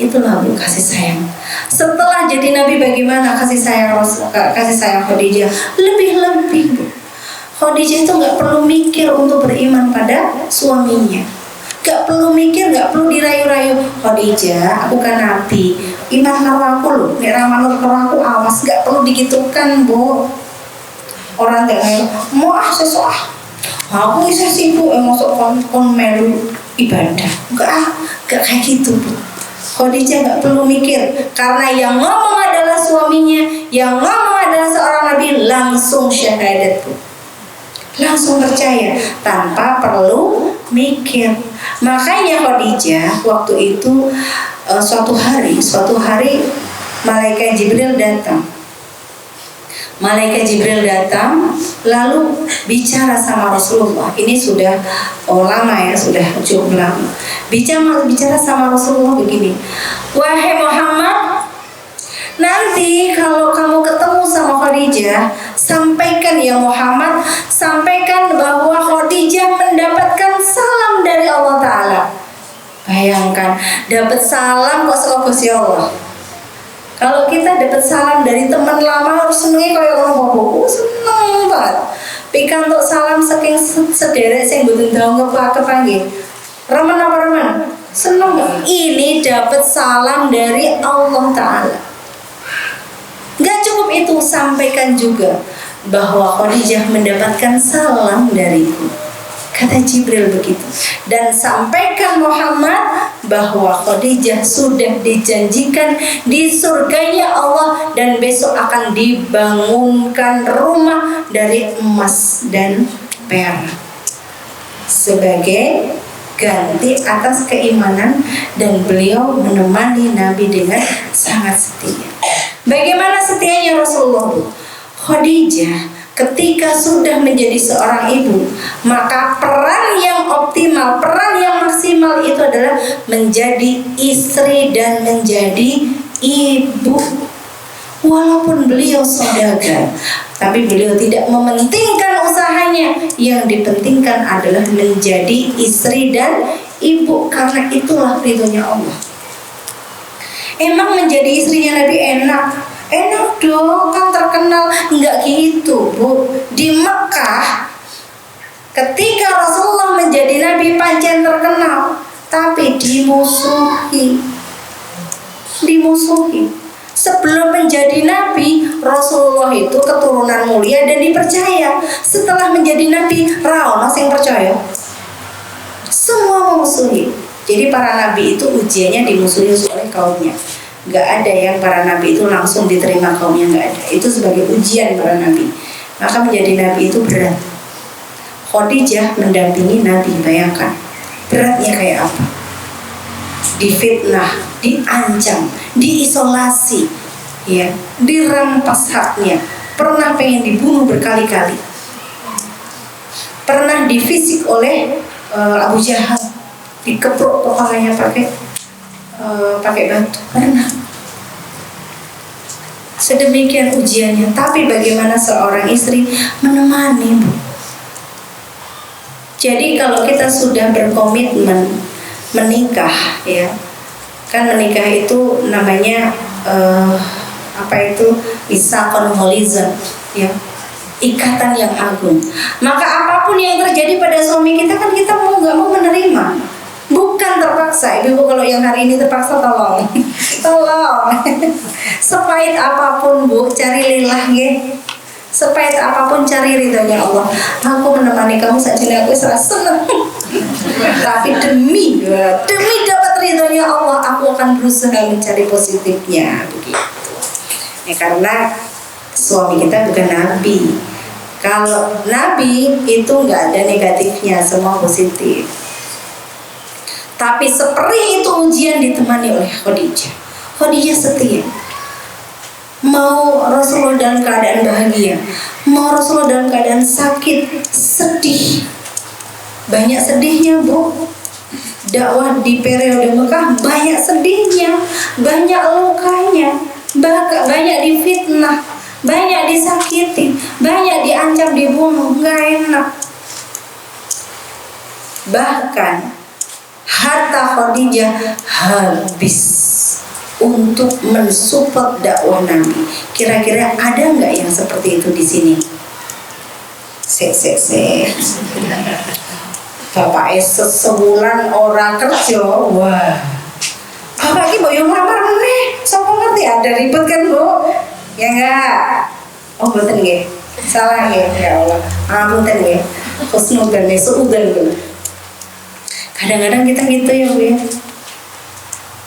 Itulah Bu kasih sayang. Setelah jadi nabi bagaimana kasih sayang Khadijah? Lebih-lebih Bu. Khadijah itu nggak perlu mikir untuk beriman pada suaminya. Nggak perlu mikir, nggak perlu dirayu-rayu. Khadijah, aku kan nabi, iman karo aku loh, nek ra manut karo aku awas. Nggak perlu digitukan, Bu. Orang nggak ngayu, mau sesuatu. Aku bisa sibuk, masuk kon melu ibadah. Nggak kayak gitu, Bu. Khadijah nggak perlu mikir, karena yang ngomong adalah suaminya, yang ngomong adalah seorang nabi, langsung syahadat, Bu. Langsung percaya tanpa perlu mikir. Makanya Khadijah waktu itu suatu hari malaikat Jibril datang. Malaikat Jibril datang lalu bicara sama Rasulullah. Ini sudah lama ya, sudah cukup lama. Bicara sama Rasulullah begini, wahai Muhammad, nanti kalau kamu ketemu sama Khadijah, sampaikan ya Muhammad, sampaikan bahwa Khadijah mendapatkan salam dari Allah Ta'ala. Bayangkan, dapat salam kok saka Gusti Allah. Kalau kita dapat salam dari teman lama harus senengnya kayak orang bapak, seneng banget. pikantuk salam saking sederek sing mboten ndonga kepanggih. Remen apa remen? Seneng. Ini dapat salam dari Allah Ta'ala. Gak cukup itu, sampaikan juga bahwa Khadijah mendapatkan salam dariku. Kata Jibril begitu. Dan sampaikan Muhammad bahwa Khadijah sudah dijanjikan di surganya Allah dan besok akan dibangunkan rumah dari emas dan perak sebagai ganti atas keimanan, dan beliau menemani Nabi dengan sangat setia. Bagaimana setianya Rasulullah? Khadijah ketika sudah menjadi seorang ibu, maka peran yang optimal, peran yang maksimal itu adalah menjadi istri dan menjadi ibu. Walaupun beliau saudagar, tapi beliau tidak mementingkan usahanya. Yang dipentingkan adalah menjadi istri dan ibu, karena itulah ridhonya Allah. Emang menjadi istrinya Nabi enak? Enak dong, kan terkenal. Enggak gitu, Bu. Di Mekah ketika Rasulullah menjadi Nabi pancen terkenal, tapi dimusuhi. Sebelum menjadi Nabi, Rasulullah itu keturunan mulia dan dipercaya. Setelah menjadi Nabi, raono sing percaya. Semua memusuhi. Jadi para Nabi itu ujiannya dimusuhi oleh kaumnya. Gak ada yang para Nabi itu langsung diterima kaumnya, gak ada. Itu sebagai ujian para Nabi. Maka menjadi Nabi itu berat. Khadijah mendampingi Nabi, bayangkan beratnya kayak apa. Difitnah, diancam, diisolasi, ya, dirampas haknya, pernah pengen dibunuh berkali-kali, pernah difisik oleh Abu Jahal, dikeprok kepalanya pakai batu, pernah. Sedemikian ujiannya, tapi bagaimana seorang istri menemani, Bu? Jadi kalau kita sudah berkomitmen menikah, ya kan, menikah itu namanya misaqun ghalizan, ya, ikatan yang agung. Maka apapun yang terjadi pada suami kita, kan kita mau nggak mau menerima, bukan terpaksa. Ibu kalau yang hari ini terpaksa, tolong sepahit apapun, Bu, cari lillah, ya. Sepahit apapun cari ridhonya Allah. Aku menemani kamu saja, aku serasa senang. Tapi demi dapat ridhonya Allah, aku akan berusaha mencari positifnya, begitu. Ya, karena suami kita bukan Nabi. Kalau Nabi itu nggak ada negatifnya, semua positif. Tapi seperti itu ujian ditemani oleh Khadijah. Khadijah setia. Mau Rasulullah dalam keadaan bahagia, mau Rasulullah dalam keadaan sakit, sedih. Banyak sedihnya, Bu. Dakwah di periode Mekah banyak sedihnya, banyak lukanya, banyak difitnah, banyak disakiti, banyak diancam dibunuh, nggak enak. Bahkan harta Khadijah habis untuk mensupport dakwah Nabi. Kira-kira ada nggak yang seperti itu di sini? Bapak sebulan orang kerja, wah. Bapak ini boyong lamar meneh, siapa ngerti ada ribet kan, Bu? Ya enggak? Oh betul nggih. Salah nggih, ya Allah. Betul nggih. Husnudzan suudzan. Kadang-kadang kita gitu ya, Bu, ya.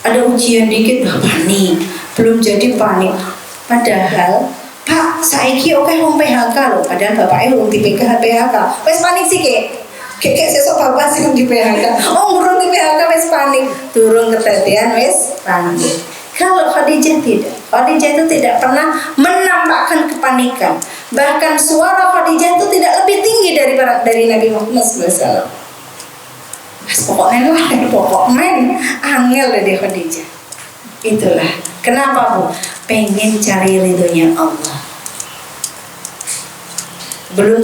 Ada ujian dikit, panik. Belum jadi panik. Padahal, Pak, saiki oke wong PHK loh. Padahal bapaknya wong di PHK. Wes panik sih, Kek sesuk bapak sing di PHK. Oh, urung di PHK wes panik. Durung ketetean wes panik. Kalau Khadijah tidak. Khadijah itu tidak pernah menampakkan kepanikan. Bahkan suara Khadijah itu tidak lebih tinggi dari Nabi Muhammad SAW. Pokoknya angel dari Khadijah. Itulah kenapa, Bu, pengen cari ridhonya Allah.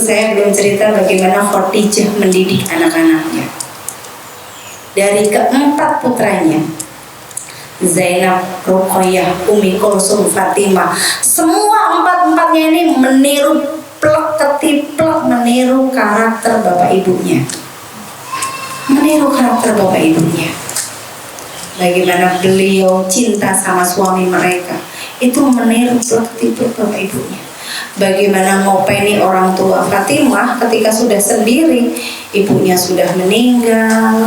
Saya belum cerita bagaimana Khadijah mendidik anak-anaknya. Dari keempat putranya, Zainab, Ruqayyah, Umi Kulsum, Fatimah, semua empat-empatnya ini meniru plek ketiplek meniru karakter bapak ibunya. Meniru karakter bapak ibunya. Bagaimana beliau cinta sama suami mereka, itu meniru plek ketiplek bapak ibunya. Bagaimana ngopeni orang tua Fatimah ketika sudah sendiri, ibunya sudah meninggal,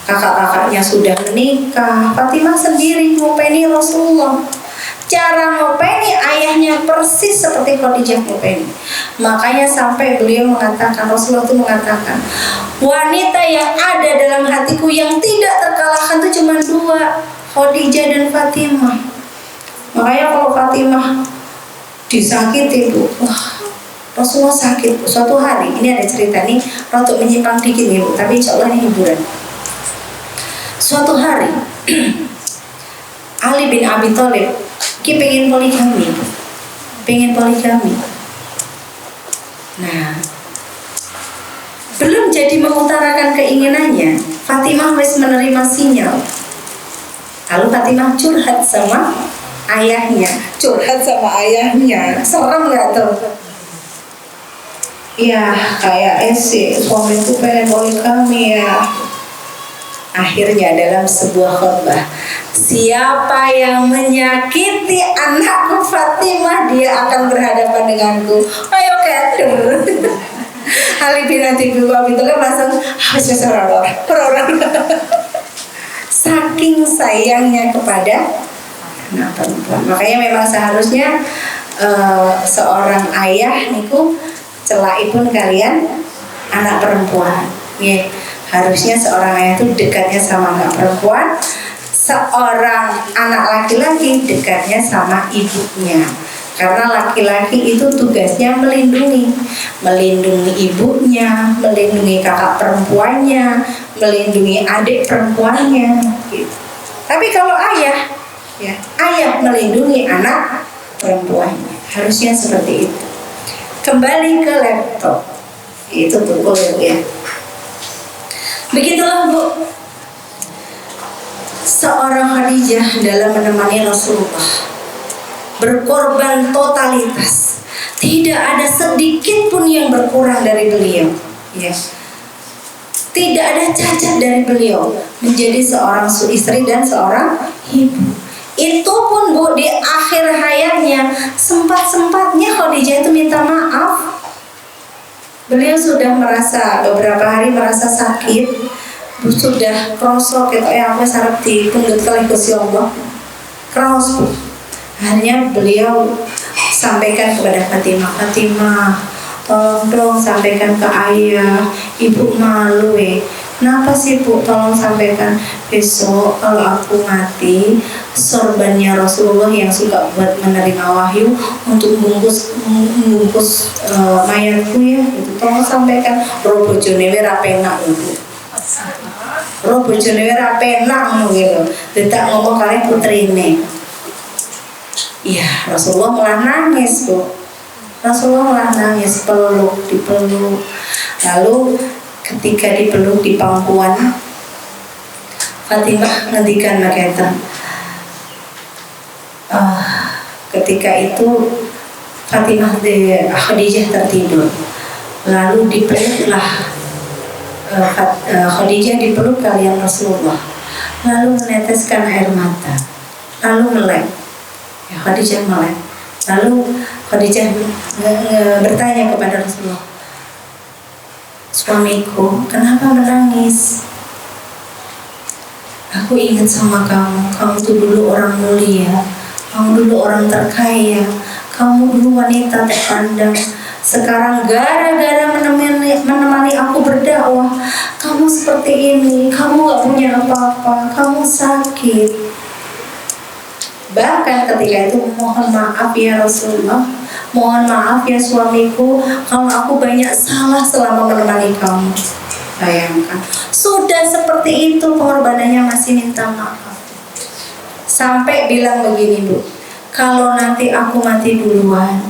kakak-kakaknya sudah menikah, Fatimah sendiri ngopeni Rasulullah. Cara ngopeni ayahnya persis seperti Khadijah ngopeni. Makanya sampai beliau mengatakan, Rasulullah itu mengatakan, wanita yang ada dalam hatiku yang tidak terkalahkan itu cuma dua, Khadijah dan Fatimah. Makanya kalau Fatimah disakiti Bu, wah, Rasulullah sakit Bu. Suatu hari, ini ada cerita nih, untuk menyimpang dikit nih Bu, tapi insya Allah ini hiburan. Suatu hari Ali bin Abi Thalib pengen poligami, Nah, belum jadi mengutarakan keinginannya, Fatimah harus menerima sinyal. Lalu Fatimah curhat sama ayahnya. Serem gak tuh? Ya kayak sih, suamiku pengen poligami ya. Akhirnya dalam sebuah khutbah, siapa yang menyakiti anakku Fatimah, dia akan berhadapan denganku. Ayo ketur. Ali bin Abi Thalib itu kan langsung orang. Saking sayangnya kepada anak perempuan. Makanya memang seharusnya seorang ayah niku celaipun kalian anak perempuan. Harusnya seorang ayah itu dekatnya sama anak perempuan, seorang anak laki-laki dekatnya sama ibunya. Karena laki-laki itu tugasnya melindungi ibunya, melindungi kakak perempuannya, melindungi adik perempuannya. Gitu. Tapi kalau ayah melindungi anak perempuannya. Harusnya seperti itu. Kembali ke laptop, itu betul ya. Begitulah Bu, seorang Khadijah dalam menemani Rasulullah berkorban totalitas, tidak ada sedikit pun yang berkurang dari beliau, ya. Tidak ada cacat dari beliau menjadi seorang istri dan seorang ibu. Itu pun Bu, di akhir hayatnya sempat-sempatnya Khadijah itu minta maaf. Beliau sudah beberapa hari merasa sakit, sudah krosok kayak aku sarap di pundut kali Gusti Allah. Kros Bu. Akhirnya beliau sampaikan kepada Fatimah, tolong dong sampaikan ke ayah, ibu malu Kenapa sih Bu, tolong sampaikan besok kalau aku mati, sorbannya Rasulullah yang suka buat menerima wahyu untuk membungkus mayatku ya, gitu. Tolong sampaikan. Roh bojone ora penak Bu. Roh bojone ora penak gitu. Tidak ngomong kalian putrine. Iya, Rasulullah malah nangis Bu. Rasulullah malah nangis, dipeluk. Lalu ketika dipeluk di pangkuan, Fatimah ngendikan makanya. Ketika itu Khadijah tertidur. Lalu dipeluklah Khadijah dipeluk kalian Rasulullah. Lalu meneteskan air mata. Lalu melek. Khadijah melek. Lalu Khadijah bertanya kepada Rasulullah, suamiku, kenapa menangis? Aku ingat sama kamu tuh dulu orang mulia, kamu dulu orang terkaya, kamu dulu wanita terpandang. Sekarang gara-gara menemani aku berdakwah, kamu seperti ini, kamu gak punya apa-apa, kamu sakit. Bahkan ketika itu, mohon maaf ya Rasulullah, mohon maaf ya suamiku, kalau aku banyak salah selama menemani kamu. Bayangkan, sudah seperti itu pengorbanannya masih minta maaf. Sampai bilang begini Bu, kalau nanti aku mati duluan,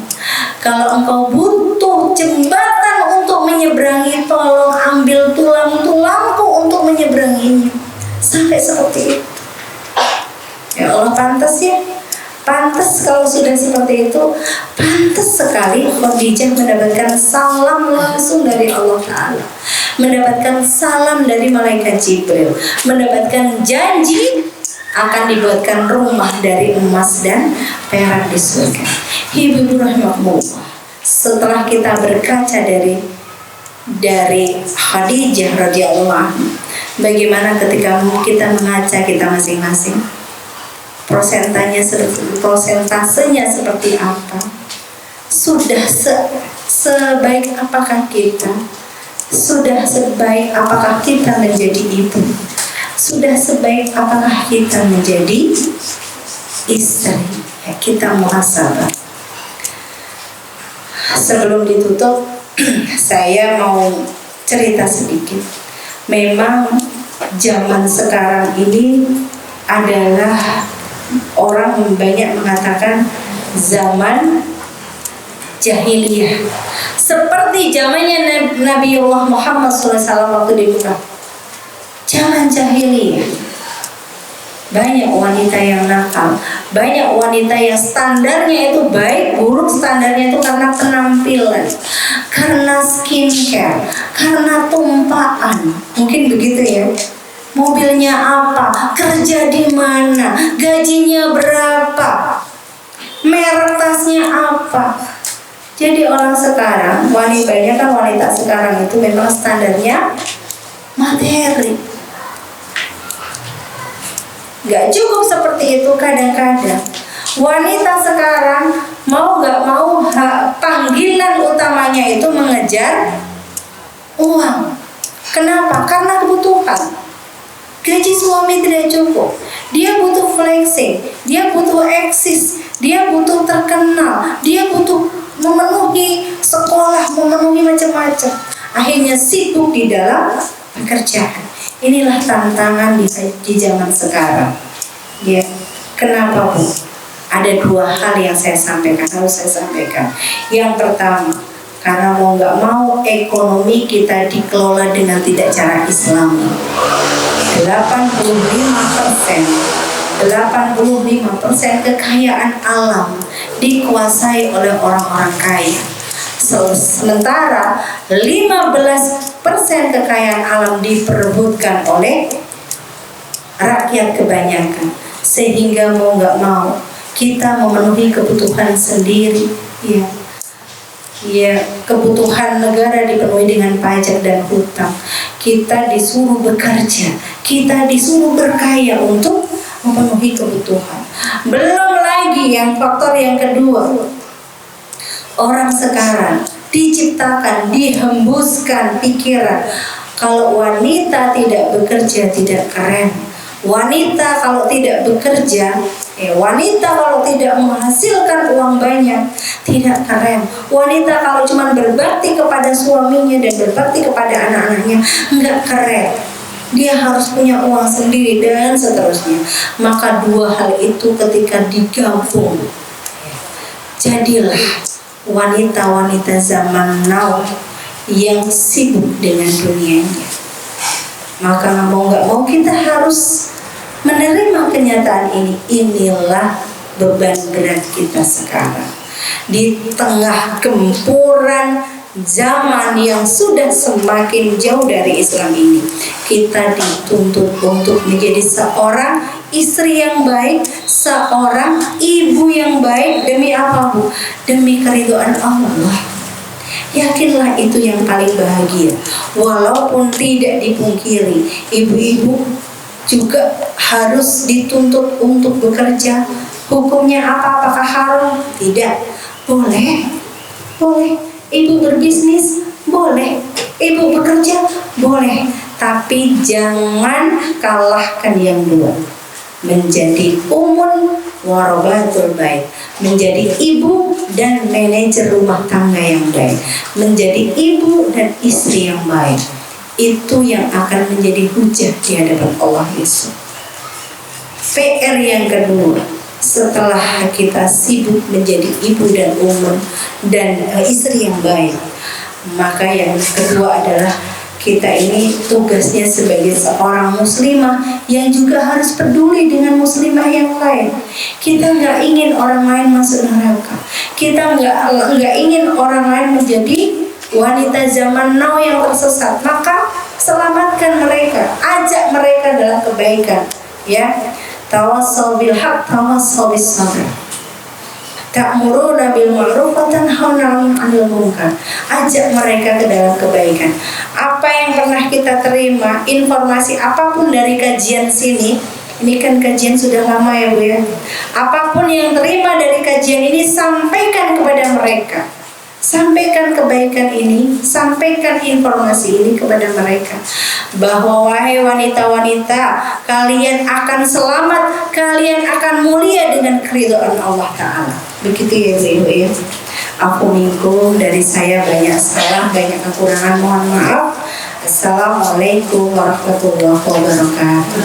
kalau engkau butuh jembatan untuk menyeberangi, tolong ambil tulang-tulangku untuk menyeberanginya. Sampai seperti itu. Ya Allah, pantas ya Pantas kalau sudah seperti itu, pantas sekali Khadijah mendapatkan salam langsung dari Allah Ta'ala, mendapatkan salam dari malaikat Jibril, mendapatkan janji akan dibuatkan rumah dari emas dan perak di surga. Ibu rahmatullah, setelah kita berkaca dari Khadijah radhiyallahu anha, bagaimana ketika kita mengaca kita masing-masing? Prosentasenya seperti apa? Sudah sebaik apakah kita? Sudah sebaik apakah kita menjadi ibu? Sudah sebaik apakah kita menjadi istri? Ya, kita muhasabah. Sebelum ditutup, saya mau cerita sedikit. Memang zaman sekarang ini adalah orang banyak mengatakan zaman jahiliyah, seperti zamannya Nabiullah Muhammad SAW waktu di Mekah. Zaman jahiliyah, banyak wanita yang nakal, banyak wanita yang standarnya itu baik buruk, standarnya itu karena penampilan, karena skincare, karena tumpaan, mungkin begitu ya. Mobilnya apa, kerja di mana, gajinya berapa, merek tasnya apa. Jadi orang sekarang, wanita sekarang itu memang standarnya materi. Gak cukup seperti itu kadang-kadang. Wanita sekarang mau gak mau panggilan utamanya itu mengejar uang. Kenapa? Karena kebutuhan. Gaji suami tidak cukup, dia butuh flexing, dia butuh eksis, dia butuh terkenal, dia butuh memenuhi sekolah, memenuhi macam-macam. Akhirnya sibuk di dalam pekerjaan. Inilah tantangan di zaman sekarang. Ya, kenapa Bu? Ada dua hal yang harus saya sampaikan. Yang pertama, karena mau nggak mau ekonomi kita dikelola dengan tidak cara Islami. 85% kekayaan alam dikuasai oleh orang-orang kaya. Sementara 15% kekayaan alam diperebutkan oleh rakyat kebanyakan. Sehingga mau nggak mau kita memenuhi kebutuhan sendiri. Ya, kebutuhan negara dipenuhi dengan pajak dan hutang. Kita disuruh bekerja, kita disuruh berkaya untuk memenuhi kebutuhan. Belum lagi yang faktor yang kedua, orang sekarang diciptakan, dihembuskan pikiran kalau wanita tidak bekerja tidak keren. Wanita kalau tidak bekerja, wanita kalau tidak menghasilkan uang banyak tidak keren. Wanita kalau cuma berbakti kepada suaminya dan berbakti kepada anak-anaknya nggak keren. Dia harus punya uang sendiri dan seterusnya. Maka dua hal itu ketika digabung, jadilah wanita-wanita zaman now yang sibuk dengan dunianya. Maka mau nggak mau kita harus menerima kenyataan ini. Inilah beban berat kita sekarang di tengah gempuran zaman yang sudah semakin jauh dari Islam ini. Kita dituntut untuk menjadi seorang istri yang baik, seorang ibu yang baik. Demi apa Bu? Demi keridhaan Allah. Yakinlah itu yang paling bahagia. Walaupun tidak dipungkiri, ibu-ibu juga harus dituntut untuk bekerja. Hukumnya apa? Apakah haram? Tidak. Boleh. Ibu berbisnis? Boleh. Ibu bekerja? Boleh. Tapi jangan kalahkan yang dua. Menjadi warabatul bait, menjadi ibu dan manajer rumah tangga yang baik, menjadi ibu dan istri yang baik. Itu yang akan menjadi hujah di hadapan Allah Yesus. PR yang kedua, setelah kita sibuk menjadi ibu dan dan istri yang baik, maka yang kedua adalah Kita ini tugasnya sebagai seorang muslimah yang juga harus peduli dengan muslimah yang lain. Kita nggak ingin orang lain masuk neraka. Kita nggak ingin orang lain menjadi wanita zaman now yang tersesat. Maka selamatkan mereka, ajak mereka dalam kebaikan. Ya, tawassaw bil haq, tawassaw bis sabr. Ta'muruna bil ma'ruf wa tanhauna 'anil munkar. Ajak mereka ke dalam kebaikan. Apa yang pernah kita terima, informasi apapun dari kajian sini, ini kan kajian sudah lama ya Bu ya. Apapun yang terima dari kajian ini, sampaikan kepada mereka. Sampaikan kebaikan ini, sampaikan informasi ini kepada mereka, bahwa wahai wanita-wanita, kalian akan selamat, kalian akan mulia dengan keridhaan Allah Ta'ala. Begitu ya Ibu ya. Aku minkum, dari saya banyak salah, banyak kekurangan, mohon maaf. Assalamualaikum warahmatullahi wabarakatuh.